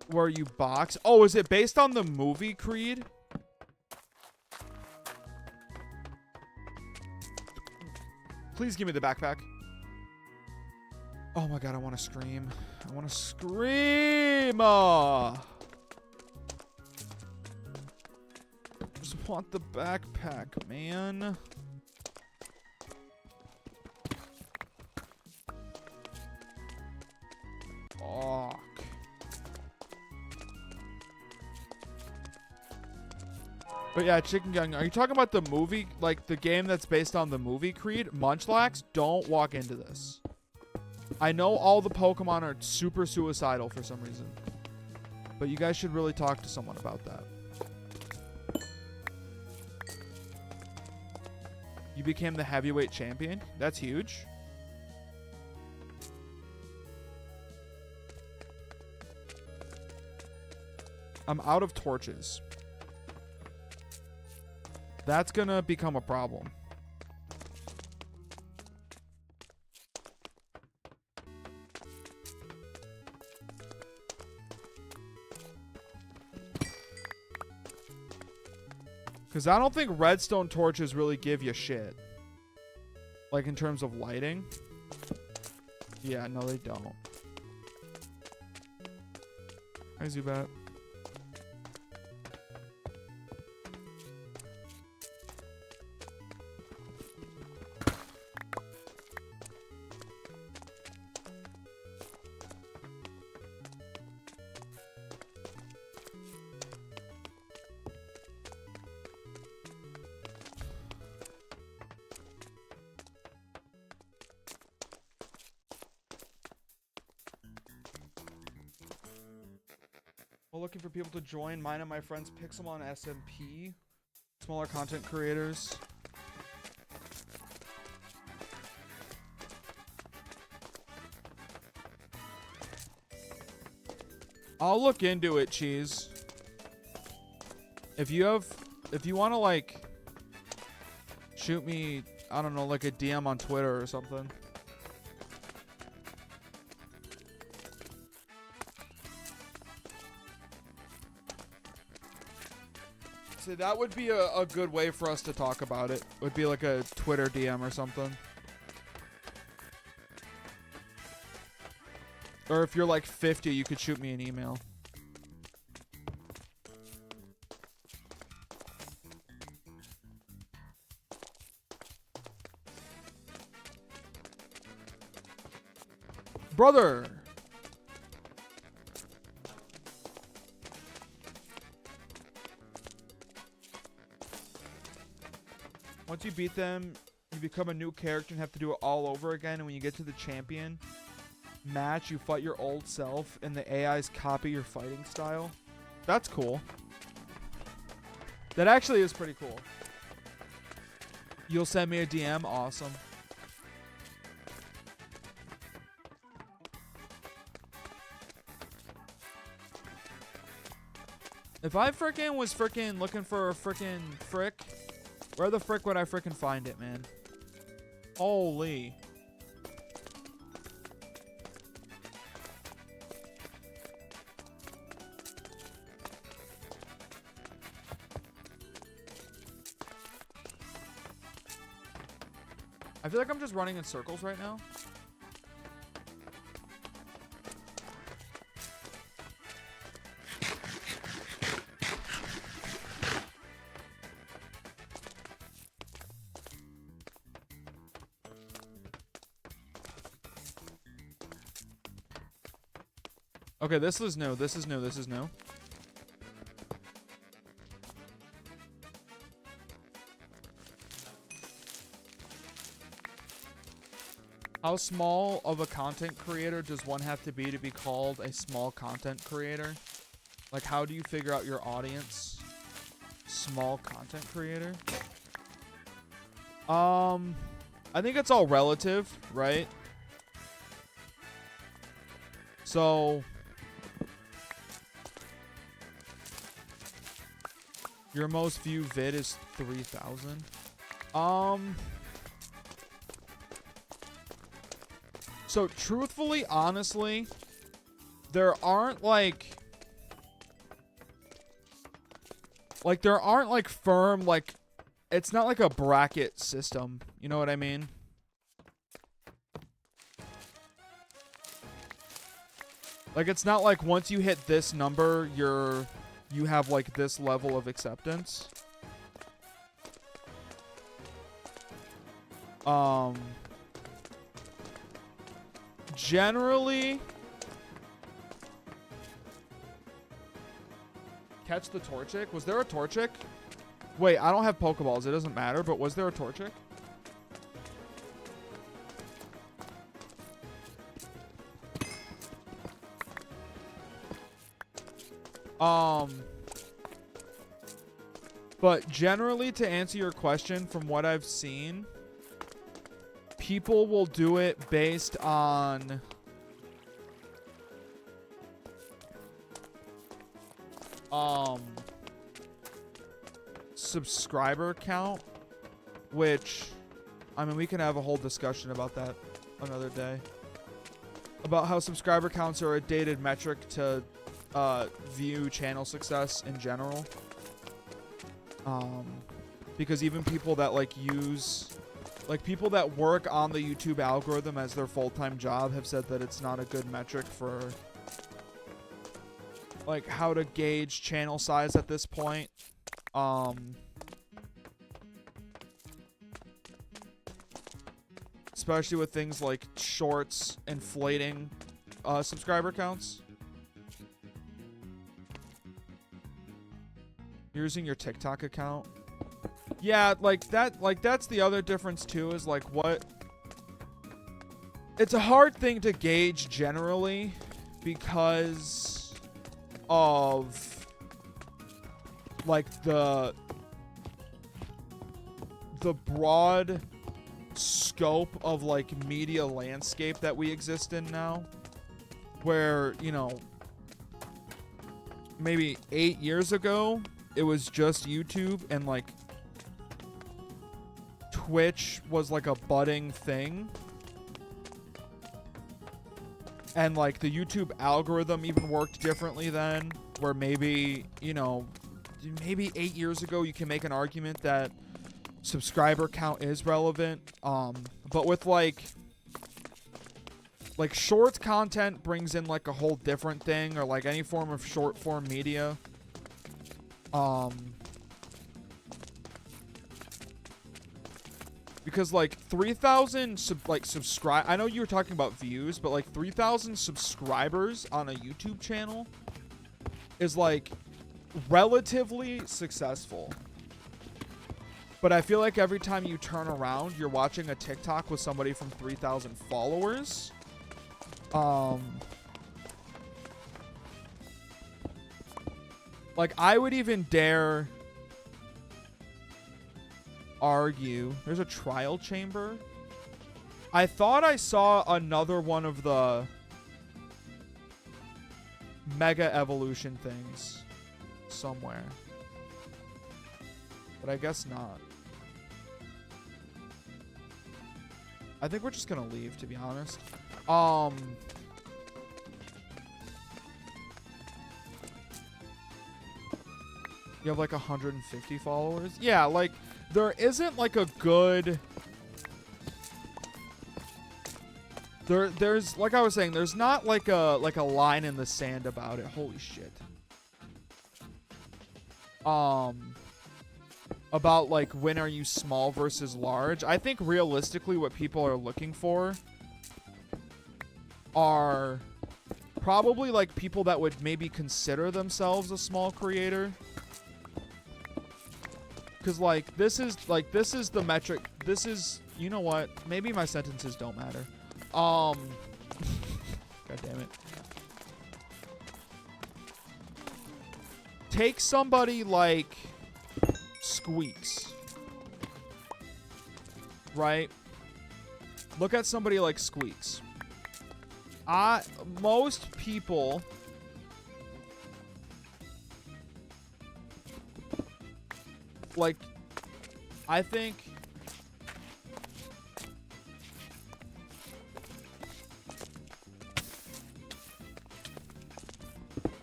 Speaker 1: Where you box? Oh, is it based on the movie Creed? Please give me the backpack. Oh my god, I want to scream. I want to scream. Just want the backpack, man. Fuck. But yeah, Chicken Gun, are you talking about the movie, like the game that's based on the movie Creed? Munchlax, don't walk into this. I know all the Pokemon are super suicidal for some reason. But you guys should really talk to someone about that. You became the heavyweight champion? That's huge. I'm out of torches. That's gonna become a problem. Because I don't think redstone torches really give you shit. Like in terms of lighting. Yeah, no they don't. Hi Zubat. looking for people to join. Mine and my friends Pixelmon SMP. Smaller content creators. I'll look into it, Cheese. If you want to like shoot me, I don't know, like a DM on Twitter or something. So that would be a good way for us to talk about it. Would be like a Twitter DM or something. Or if you're like 50, you could shoot me an email. Brother! Once you beat them, you become a new character and have to do it all over again. And when you get to the champion match, you fight your old self and the AIs copy your fighting style. That's cool. That actually is pretty cool. You'll send me a DM? Awesome. If I frickin' was frickin' looking for a frickin' frick, where the frick would I frickin' find it, man? Holy. I feel like I'm just running in circles right now. Okay, this is new. This is new. This is new. How small of a content creator does one have to be called a small content creator? Like, how do you figure out your audience? Small content creator? I think it's all relative, right? So your most viewed vid is 3,000. So truthfully, honestly, there aren't like firm, like, it's not like a bracket system. You know what I mean? Like, it's not like once you hit this number, you have like this level of acceptance. Generally, catch the Torchic. Was there a Torchic? Wait, I don't have Pokeballs. It doesn't matter, but was there a Torchic? But generally, to answer your question, from what I've seen, people will do it based on subscriber count, which, I mean, we can have a whole discussion about that another day, about how subscriber counts are a dated metric to view channel success in general. Because even people that people that work on the YouTube algorithm as their full-time job have said that it's not a good metric for like how to gauge channel size at this point. Especially with things like shorts inflating subscriber counts. You're using your TikTok account. Yeah, that's the other difference too, is like what, it's a hard thing to gauge generally because of like the broad scope of like media landscape that we exist in now, where, you know, maybe 8 years ago it was just YouTube and like Twitch was like a budding thing, and like the YouTube algorithm even worked differently then, where maybe, you know, maybe 8 years ago you can make an argument that subscriber count is relevant, but with like short content brings in like a whole different thing, or like any form of short form media. Because like 3,000 subscribe, I know you were talking about views, but like 3,000 subscribers on a YouTube channel is like relatively successful. But I feel like every time you turn around, you're watching a TikTok with somebody from 3,000 followers. Like, I would even dare argue. There's a trial chamber. I thought I saw another one of the mega evolution things somewhere, but I guess not. I think we're just gonna leave, to be honest. You have like 150 followers. Yeah, like there isn't like a good. There's like I was saying, there's not like a line in the sand about it. Holy shit. About like when are you small versus large. I think realistically what people are looking for are probably like people that would maybe consider themselves a small creator. Cause like this is the metric. This is, you know what? Maybe my sentences don't matter. God damn it. Take somebody like Squeaks, right? Look at somebody like Squeaks. Most people like, I think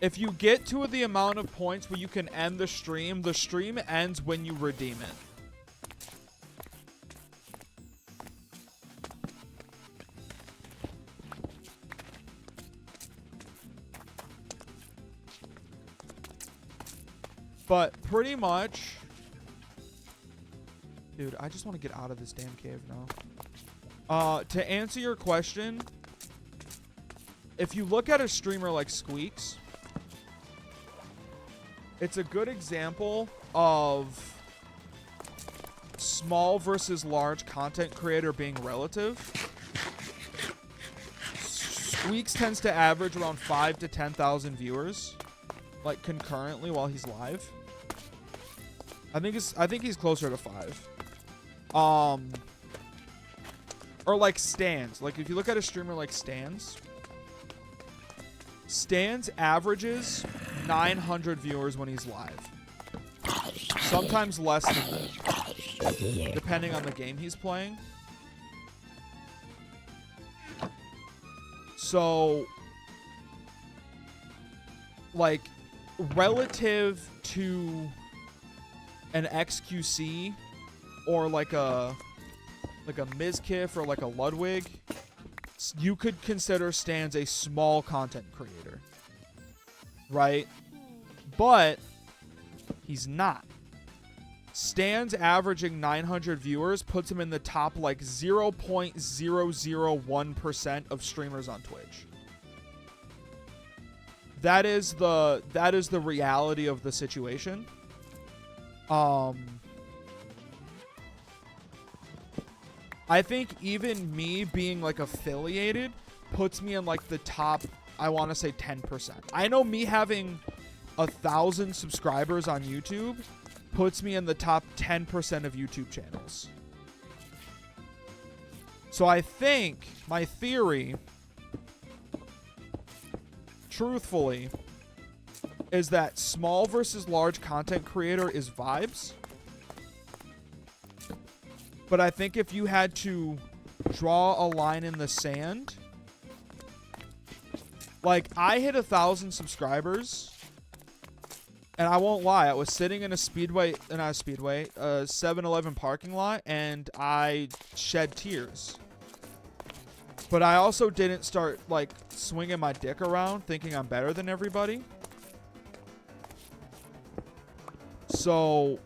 Speaker 1: if you get to the amount of points where you can end the stream ends when you redeem it. But pretty much, dude, I just want to get out of this damn cave now. To answer your question, if you look at a streamer like Squeaks, it's a good example of small versus large content creator being relative. Squeaks tends to average around 5,000 to 10,000 viewers, like concurrently while he's live. I think he's closer to 5. Or like Stans. Like if you look at a streamer like Stans averages 900 viewers when he's live. Sometimes less than that, depending on the game he's playing. So, like, relative to an XQC or like a Mizkif or like a Ludwig, you could consider Stans a small content creator, right? But he's not. Stans averaging 900 viewers puts him in the top like 0.001% of streamers on Twitch. That is the reality of the situation. I think even me being like affiliated puts me in like the top I want to say 10%. I know me having 1,000 subscribers on YouTube puts me in the top 10% of YouTube channels. So I think my theory, truthfully, is that small versus large content creator is vibes. But I think if you had to draw a line in the sand, like I hit 1,000 subscribers, and I won't lie, I was sitting in a 7-Eleven parking lot, and I shed tears. But I also didn't start like swinging my dick around thinking I'm better than everybody. So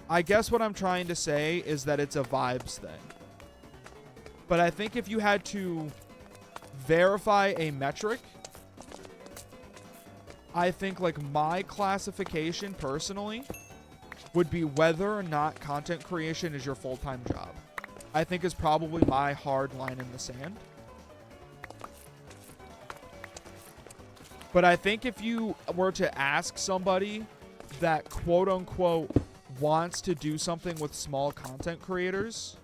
Speaker 1: I guess what I'm trying to say is that it's a vibes thing. But I think if you had to verify a metric, I think like my classification personally would be whether or not content creation is your full-time job. I think is probably my hard line in the sand. But I think if you were to ask somebody that quote unquote wants to do something with small content creators,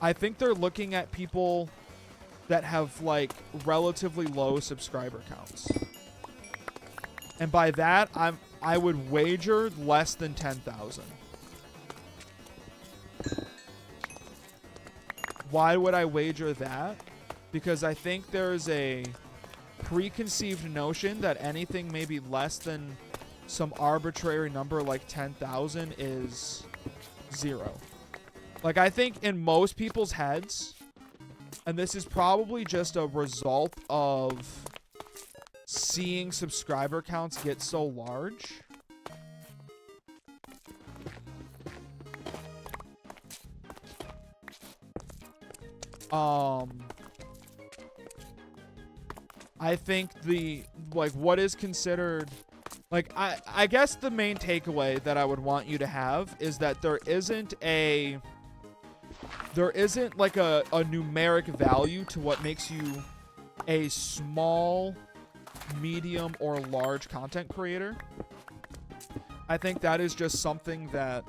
Speaker 1: I think they're looking at people that have like relatively low subscriber counts. And by that, I would wager less than 10,000. Why would I wager that? Because I think there's a preconceived notion that anything maybe less than some arbitrary number like 10,000 is zero. Like I think in most people's heads, and this is probably just a result of seeing subscriber counts get so large, I think the like what is considered like I guess the main takeaway that I would want you to have is that there isn't like a numeric value to what makes you a small, medium, or large content creator. I think that is just something that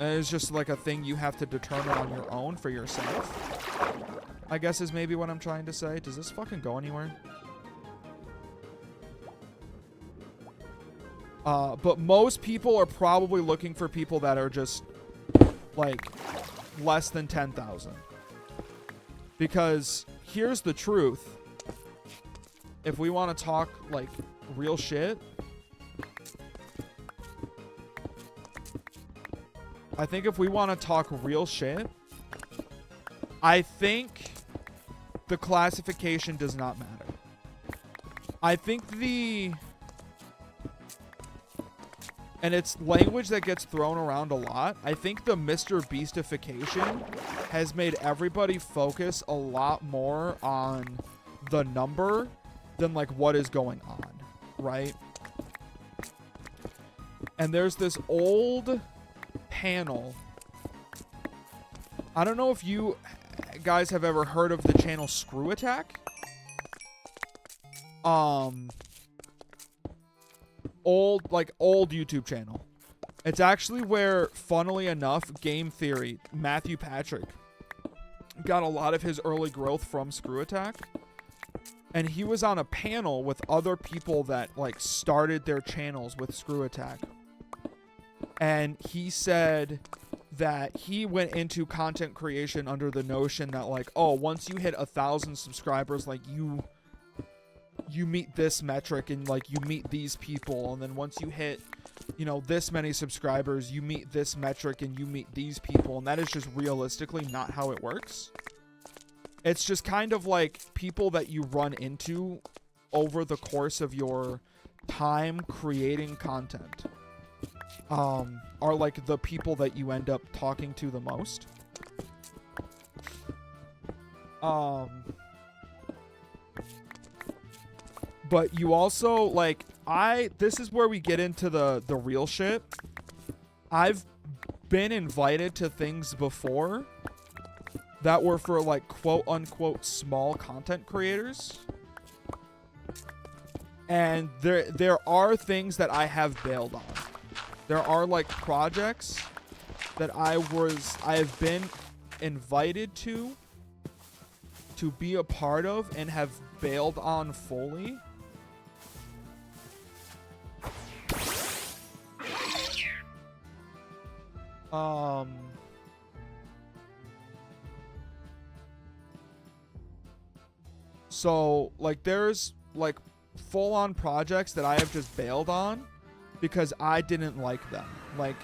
Speaker 1: is just like a thing you have to determine on your own for yourself, I guess is maybe what I'm trying to say. Does this fucking go anywhere? But most people are probably looking for people that are just like less than 10,000. Because here's the truth. If we want to talk like real shit, I think if we want to talk real shit, I think the classification does not matter. I think and it's language that gets thrown around a lot. I think the Mr. Beastification has made everybody focus a lot more on the number than like what is going on, right? And there's this old panel. I don't know if you guys have ever heard of the channel Screw Attack. Old YouTube channel. It's actually where, funnily enough, Game Theory, Matthew Patrick, got a lot of his early growth from Screw Attack. And he was on a panel with other people that like started their channels with Screw Attack. And he said that he went into content creation under the notion that like, oh, once you hit 1,000 subscribers, like you meet this metric and like you meet these people, and then once you hit, you know, this many subscribers, you meet this metric and you meet these people, and that is just realistically not how it works. It's just kind of like people that you run into over the course of your time creating content are like the people that you end up talking to the most. But you also, like, this is where we get into the real shit. I've been invited to things before that were for like quote unquote small content creators. And there are things that I have bailed on. There are like projects that I have been invited to be a part of and have bailed on fully. So like there's like full-on projects that I have just bailed on because I didn't like them. Like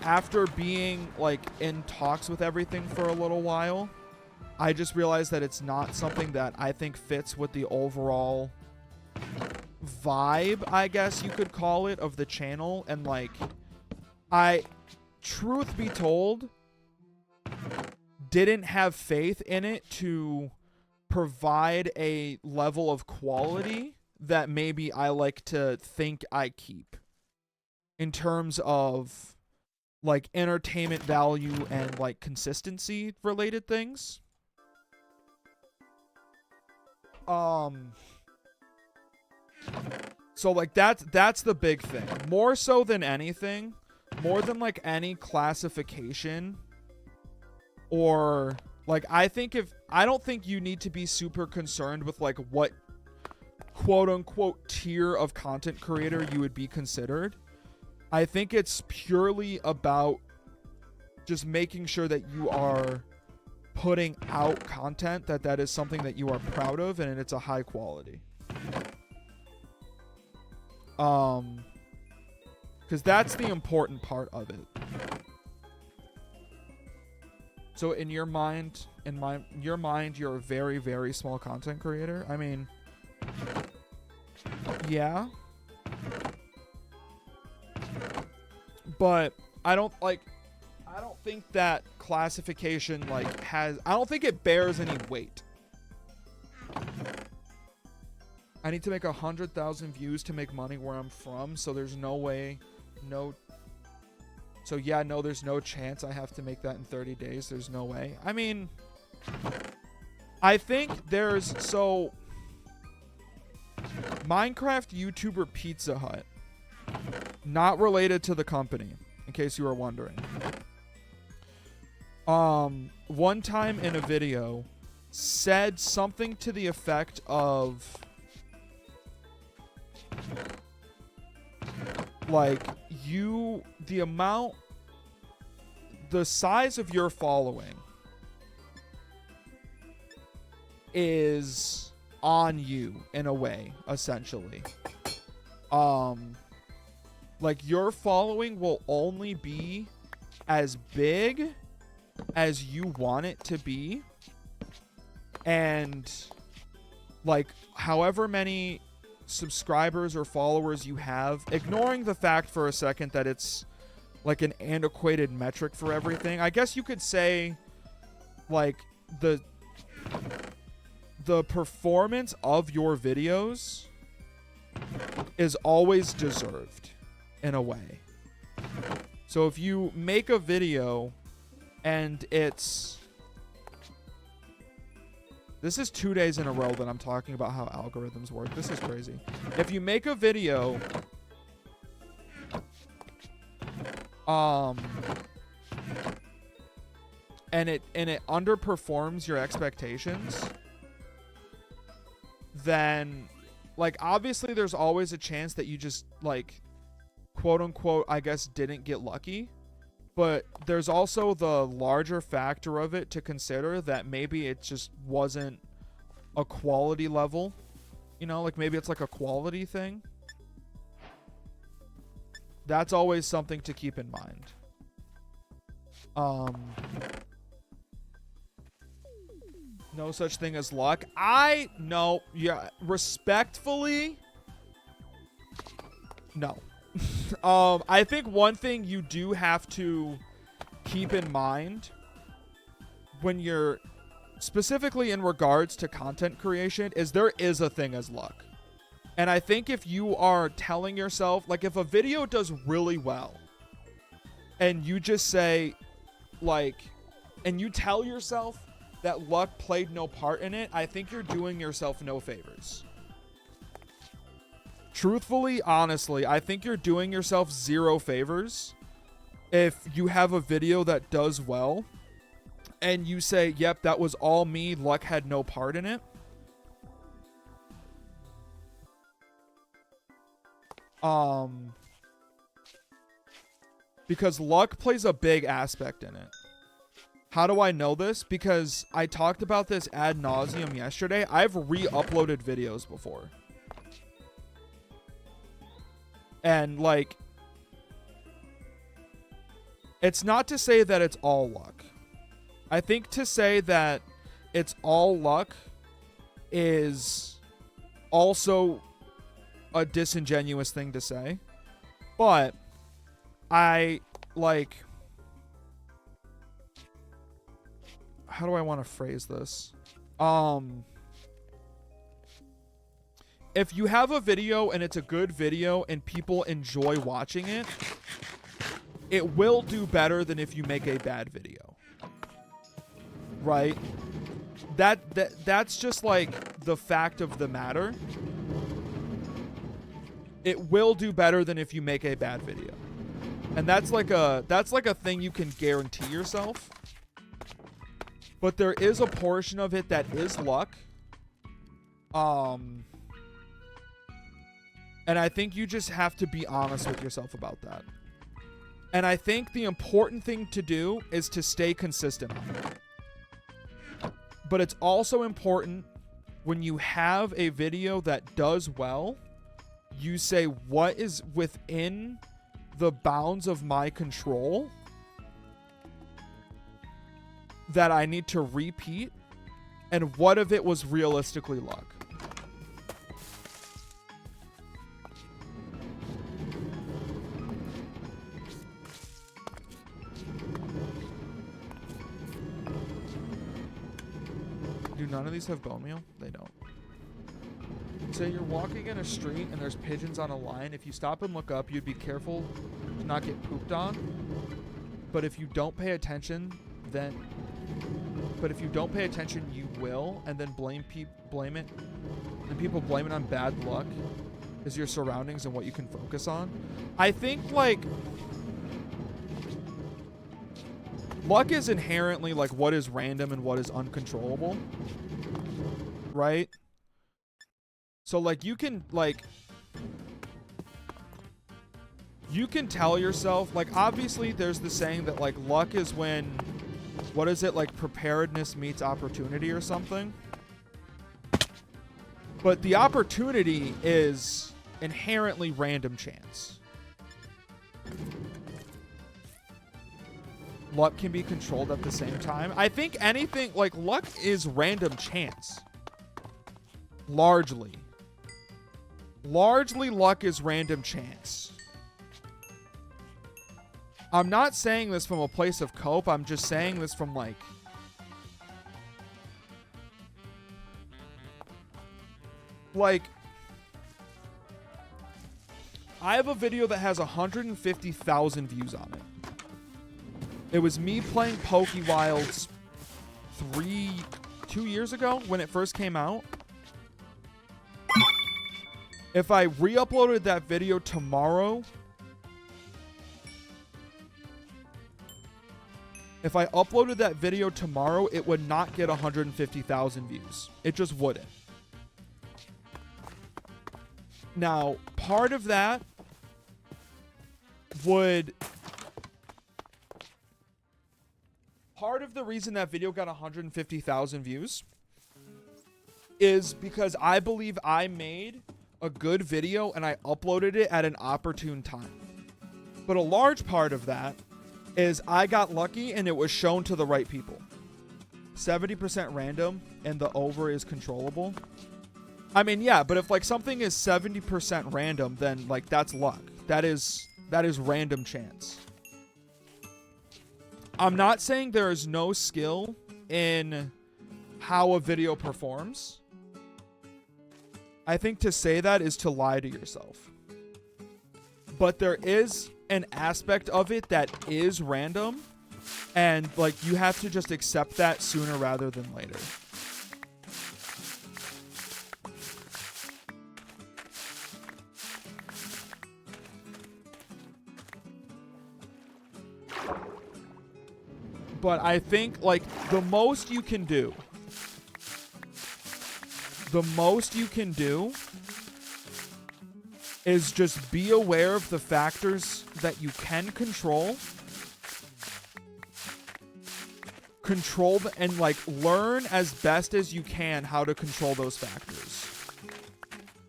Speaker 1: after being like in talks with everything for a little while, I just realized that it's not something that I think fits with the overall vibe, I guess you could call it, of the channel. And like, I, truth be told, didn't have faith in it to provide a level of quality that maybe I like to think I keep in terms of like entertainment value and like consistency related things. So like that's the big thing. More so than anything, more than like any classification or like I don't think you need to be super concerned with like what quote unquote tier of content creator you would be considered. I think it's purely about just making sure that you are putting out content that is something that you are proud of and it's a high quality. Because that's the important part of it. So in your mind, you're a very, very small content creator. I mean, yeah. But I don't think that classification like I don't think it bears any weight. I need to make 100,000 views to make money where I'm from, so there's no way, so yeah, no, there's no chance I have to make that in 30 days. There's no way. I mean, I think so Minecraft YouTuber Pizza Hut, not related to the company, in case you were wondering. One time in a video said something to the effect of like the size of your following is on you in a way, essentially. Like your following will only be as big as you want it to be, and like however many subscribers or followers you have, ignoring the fact for a second that it's like an antiquated metric for everything, I guess you could say like the performance of your videos is always deserved in a way. So if you make a video and this is 2 days in a row that I'm talking about how algorithms work. This is crazy. If you make a video and it underperforms your expectations, then like obviously there's always a chance that you just like quote unquote I guess didn't get lucky. But there's also the larger factor of it to consider that maybe it just wasn't a quality level. You know, like maybe it's like a quality thing. That's always something to keep in mind. No such thing as luck. Respectfully, no. I think one thing you do have to keep in mind when you're specifically in regards to content creation is there is a thing as luck. And I think if you are telling yourself, like if a video does really well and you just say like, and you tell yourself that luck played no part in it, I think you're doing yourself no favors. Truthfully, honestly, I think you're doing yourself zero favors if you have a video that does well and you say, yep, that was all me, luck had no part in it. Because luck plays a big aspect in it. How do I know this? Because I talked about this ad nauseum yesterday. I've re-uploaded videos before. And, like, it's not to say that it's all luck. I think to say that it's all luck is also a disingenuous thing to say. But I, like... how do I want to phrase this? If you have a video and it's a good video and people enjoy watching it, it will do better than if you make a bad video. Right? That's just like the fact of the matter. It will do better than if you make a bad video. And that's like a thing you can guarantee yourself. But there is a portion of it that is luck. And I think you just have to be honest with yourself about that. And I think the important thing to do is to stay consistent on it. But it's also important when you have a video that does well, you say, what is within the bounds of my control that I need to repeat, and what if it was realistically luck? Do none of these have bone meal? They don't. Say you're walking in a street and there's pigeons on a line. If you stop and look up, you'd be careful to not get pooped on. But if you don't pay attention, then... But if you don't pay attention, you will, and then blame it. And people blame it on bad luck as your surroundings and what you can focus on. I think, like, luck is inherently, like, what is random and what is uncontrollable. Right? So, like, you can tell yourself, like, obviously there's the saying that, like, luck is when... what is it, like preparedness meets opportunity or something? But the opportunity is inherently random chance. Luck can be controlled at the same time. I think anything, like, luck is random chance. Largely. Largely, luck is random chance. I'm not saying this from a place of cope. I'm just saying this from, like... I have a video that has 150,000 views on it. It was me playing Pokewilds 2 years ago when it first came out. If I re-uploaded that video tomorrow... If I uploaded that video tomorrow, it would not get 150,000 views. It just wouldn't. Now, part of that would... part of the reason that video got 150,000 views is because I believe I made a good video and I uploaded it at an opportune time. But a large part of that is I got lucky and it was shown to the right people. 70% random and the over is controllable. I mean, yeah, but if, like, something is 70% random, then, like, that's luck. That is random chance. I'm not saying there is no skill in how a video performs. I think to say that is to lie to yourself. But there is an aspect of it that is random And like you have to just accept that sooner rather than later. But I think like the most you can do is just be aware of the factors that you can control and like learn as best as you can how to control those factors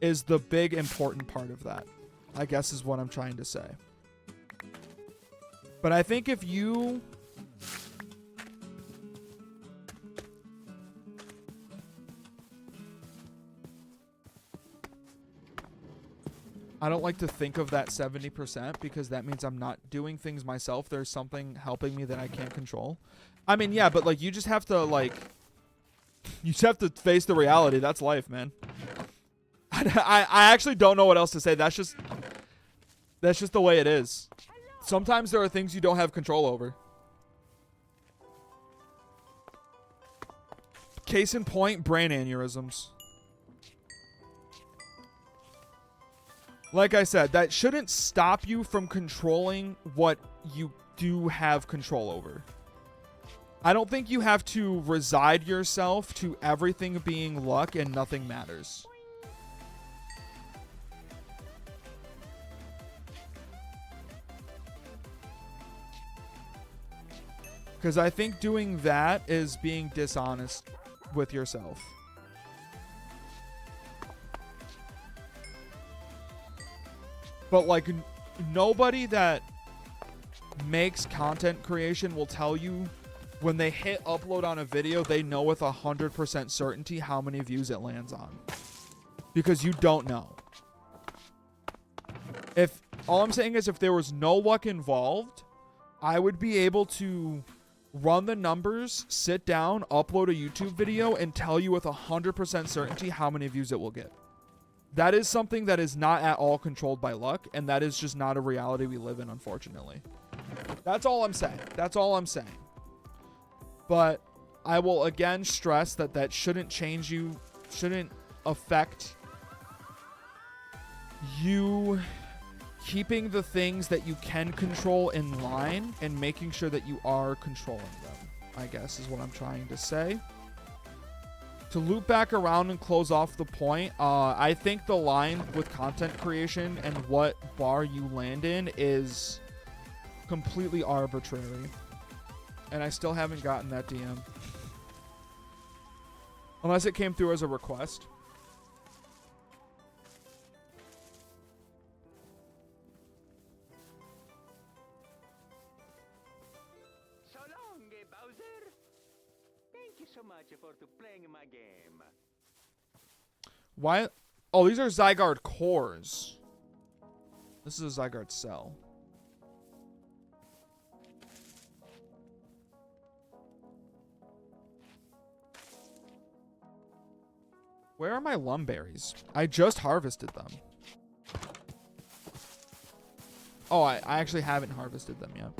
Speaker 1: is the big important part of that, I guess, is what I'm trying to say. But I think if you I don't like to think of that 70% because that means I'm not doing things myself. There's something helping me that I can't control. I mean, yeah, but like you just have to like you just have to face the reality. That's life, man. I actually don't know what else to say. That's just the way it is. Sometimes there are things you don't have control over. Case in point, brain aneurysms. Like I said, that shouldn't stop you from controlling what you do have control over. I don't think you have to reside yourself to everything being luck and nothing matters. Because I think doing that is being dishonest with yourself. But like nobody that makes content creation will tell you when they hit upload on a video, they know with 100% certainty how many views it lands on. Because you don't know. If all I'm saying is if there was no luck involved, I would be able to run the numbers, sit down, upload a YouTube video, and tell you with 100% certainty how many views it will get. That is something that is not at all controlled by luck, and that is just not a reality we live in, unfortunately. That's all I'm saying. That's all I'm saying. But I will again stress that that shouldn't change you, shouldn't affect you keeping the things that you can control in line and making sure that you are controlling them, I guess is what I'm trying to say. To loop back around and close off the point, I think the line with content creation and what bar you land in is completely arbitrary. And I still haven't gotten that DM. Unless it came through as a request.
Speaker 2: So long, Bowser. Thank you so much for playing my game.
Speaker 1: Why? Oh, these are Zygarde cores. This is a Zygarde cell. Where are my lumberries? I just harvested them. Oh, I actually haven't harvested them yet.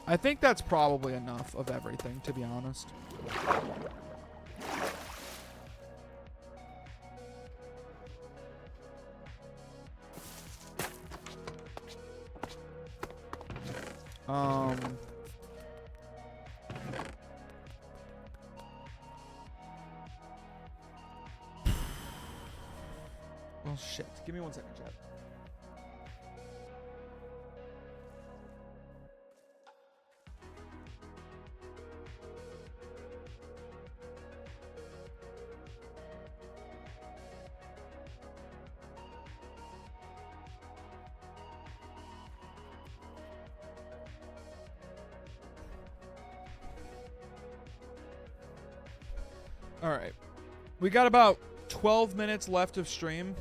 Speaker 1: I think that's probably enough of everything, to be honest. Oh shit. Give me 1 second, chat. All right. We got about 12 minutes left of stream.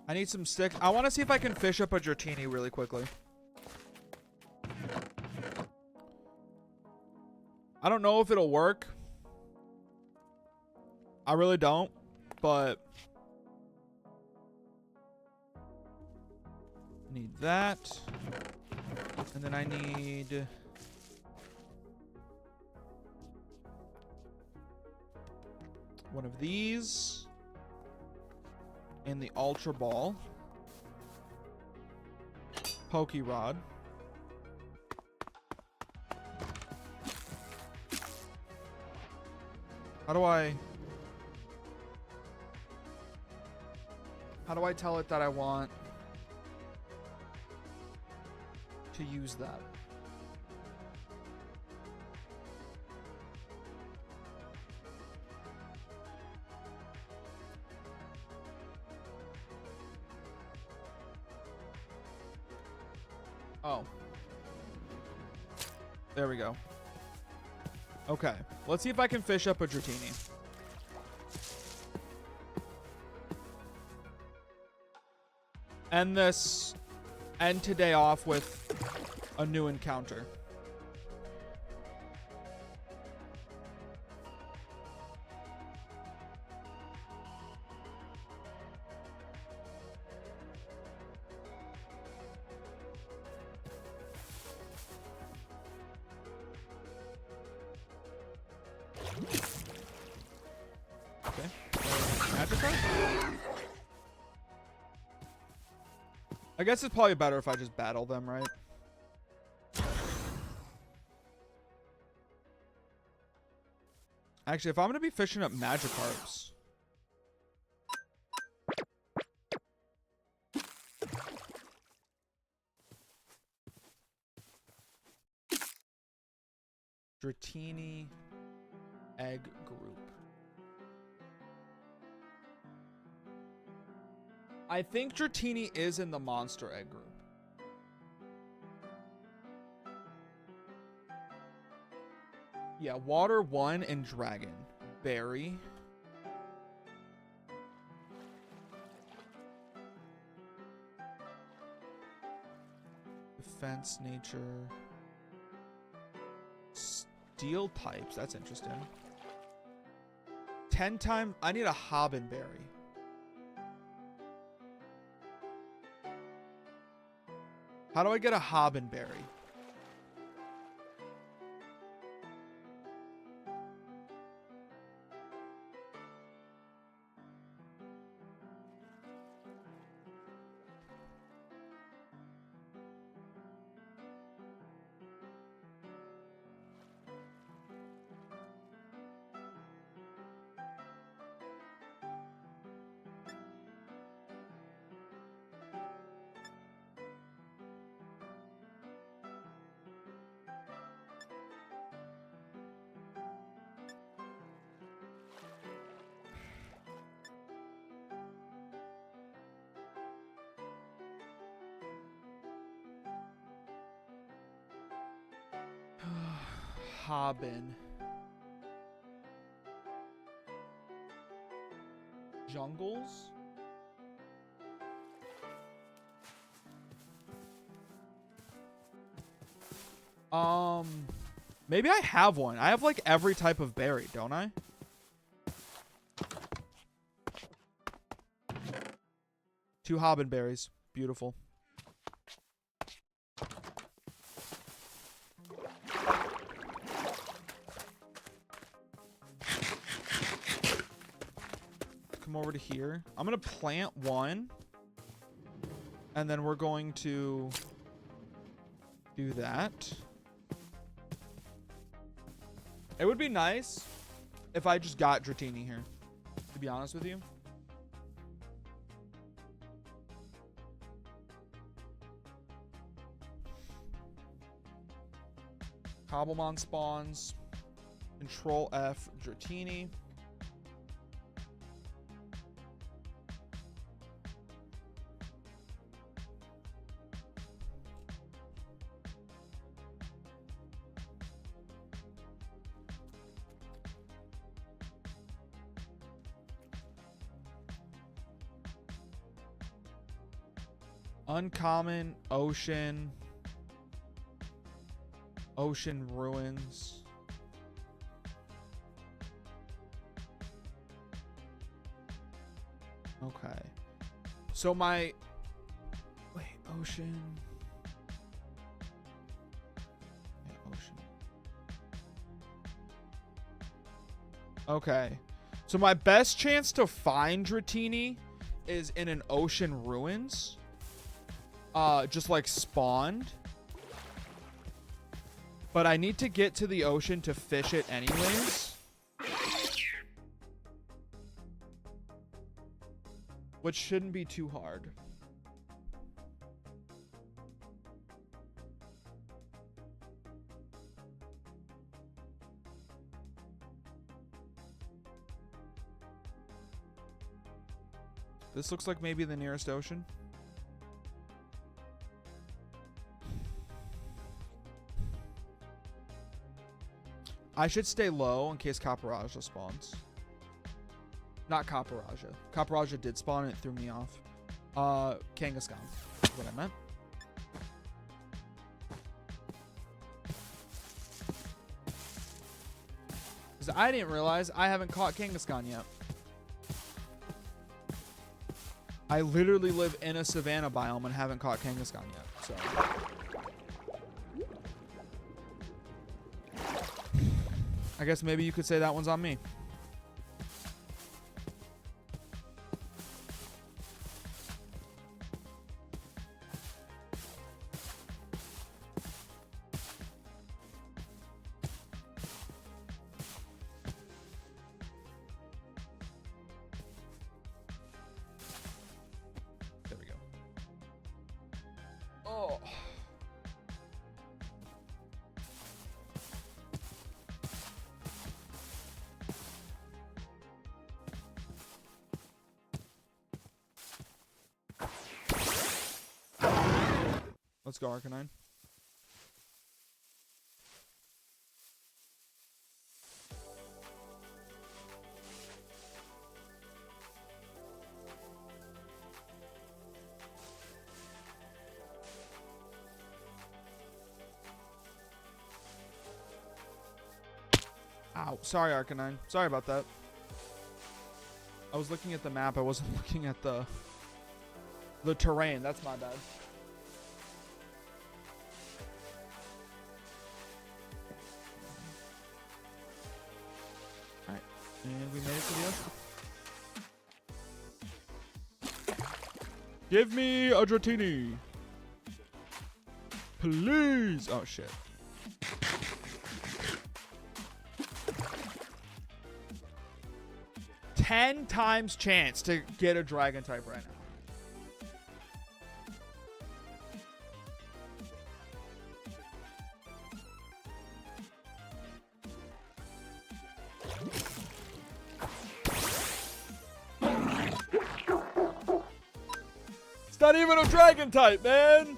Speaker 1: I need some sticks. I want to see if I can fish up a Dratini really quickly. I don't know if it'll work. I really don't, but need that. And then I need one of these and the Ultra Ball. Poke Rod. How do I tell it that I want to use that? Oh. There we go. Okay. Let's see if I can fish up a Dratini. End today off with a new encounter. Okay. Magic card? I guess it's probably better if I just battle them, right? Actually, if I'm going to be fishing up Magikarps, Dratini Egg Group. I think Dratini is in the Monster Egg Group. Yeah, Water 1 and Dragon. Berry. Defense, Nature. Steel types. That's interesting. 10 times. I need a Hobbenberry. How do I get a Hobbenberry? Hobbin. Jungles? Maybe I have one. I have like every type of berry, don't I? Two Hobbenberries. Beautiful. Come over to here. I'm going to plant one. And then we're going to do that. It would be nice if I just got Dratini here, to be honest with you. Cobblemon spawns. Control F, Dratini. Uncommon, Ocean. Ocean Ruins. Okay. So my... Wait, Ocean... Yeah, Ocean. Okay. So my best chance to find Dratini is in an Ocean Ruins. Just like spawned. But I need to get to the ocean to fish it anyways. Which shouldn't be too hard. This looks like maybe the nearest ocean. I should stay low in case Caporaja spawns. Not Caporaja. Caporaja did spawn and it threw me off. Kangaskhan is what I meant. Because I didn't realize I haven't caught Kangaskhan yet. I literally live in a savanna biome and haven't caught Kangaskhan yet. So... I guess maybe you could say that one's on me. There we go. Oh. Let's go, Arcanine. Ow. Sorry, Arcanine. Sorry about that. I was looking at the map. I wasn't looking at the terrain. That's my bad. And we made it to the ocean. Give me a Dratini. Please. Oh, shit. Ten times chance to get a dragon type right now. Not even a dragon type, man.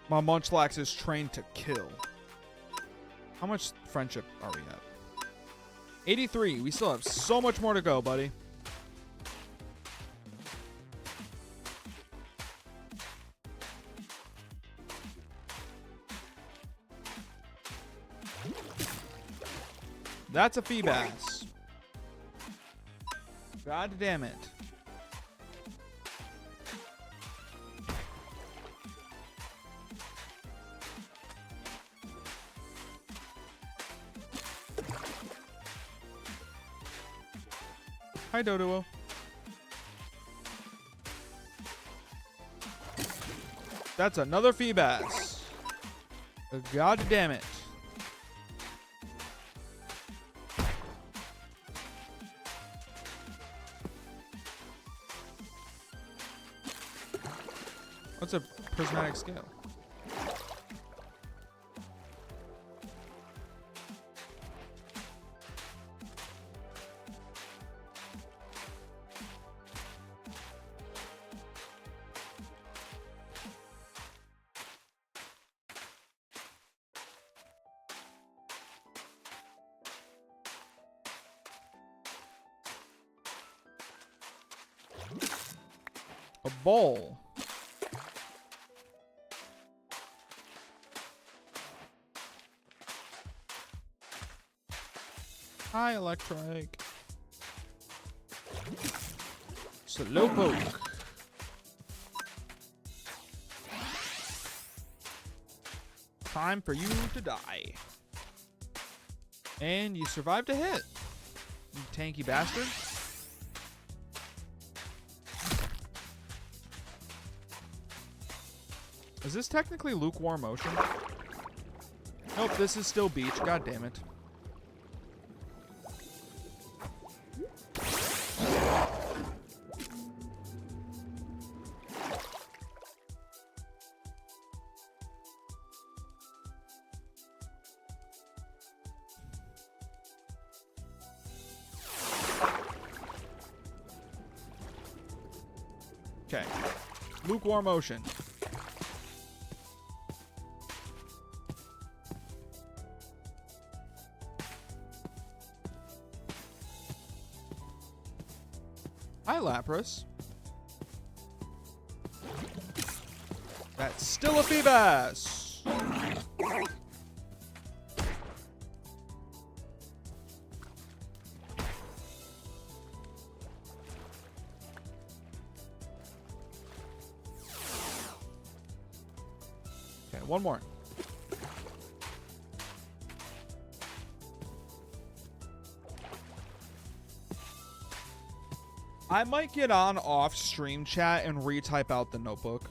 Speaker 1: My Munchlax is trained to kill. How much friendship are we at? 83. We still have so much more to go, buddy. That's a Feebas. God damn it. Hi, Dodo. That's another Feebas. God damn it. What's a prismatic scale? A bowl. Hi, Electric. Slowpoke. Time for you to die. And you survived a hit. You tanky bastard. Is this technically lukewarm ocean? Nope, this is still beach. God damn it. Okay. Lukewarm ocean. Hi, Lapras. That's still a Feebas. Okay, one more. I might get on off stream chat and retype out the notebook.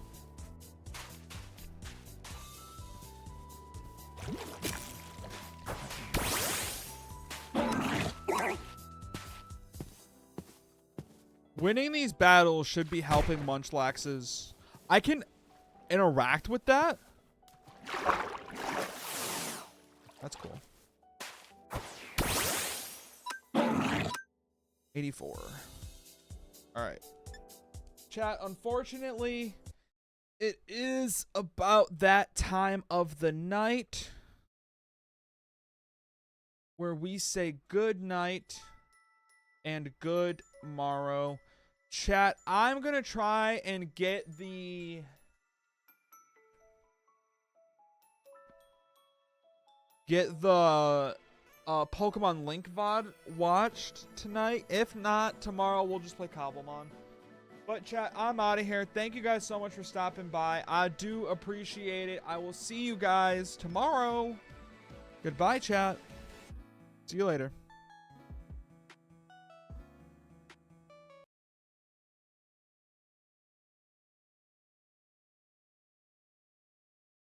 Speaker 1: Winning these battles should be helping Munchlax's. I can interact with that. That's cool. 84. All right. Chat, unfortunately, it is about that time of the night where we say good night and good morrow. Chat, I'm going to try and get the Pokemon Link VOD watched tonight. If not, tomorrow we'll just play Cobblemon. But chat, I'm out of here. Thank you guys so much for stopping by. I do appreciate it. I will see you guys tomorrow. Goodbye, chat. See you later.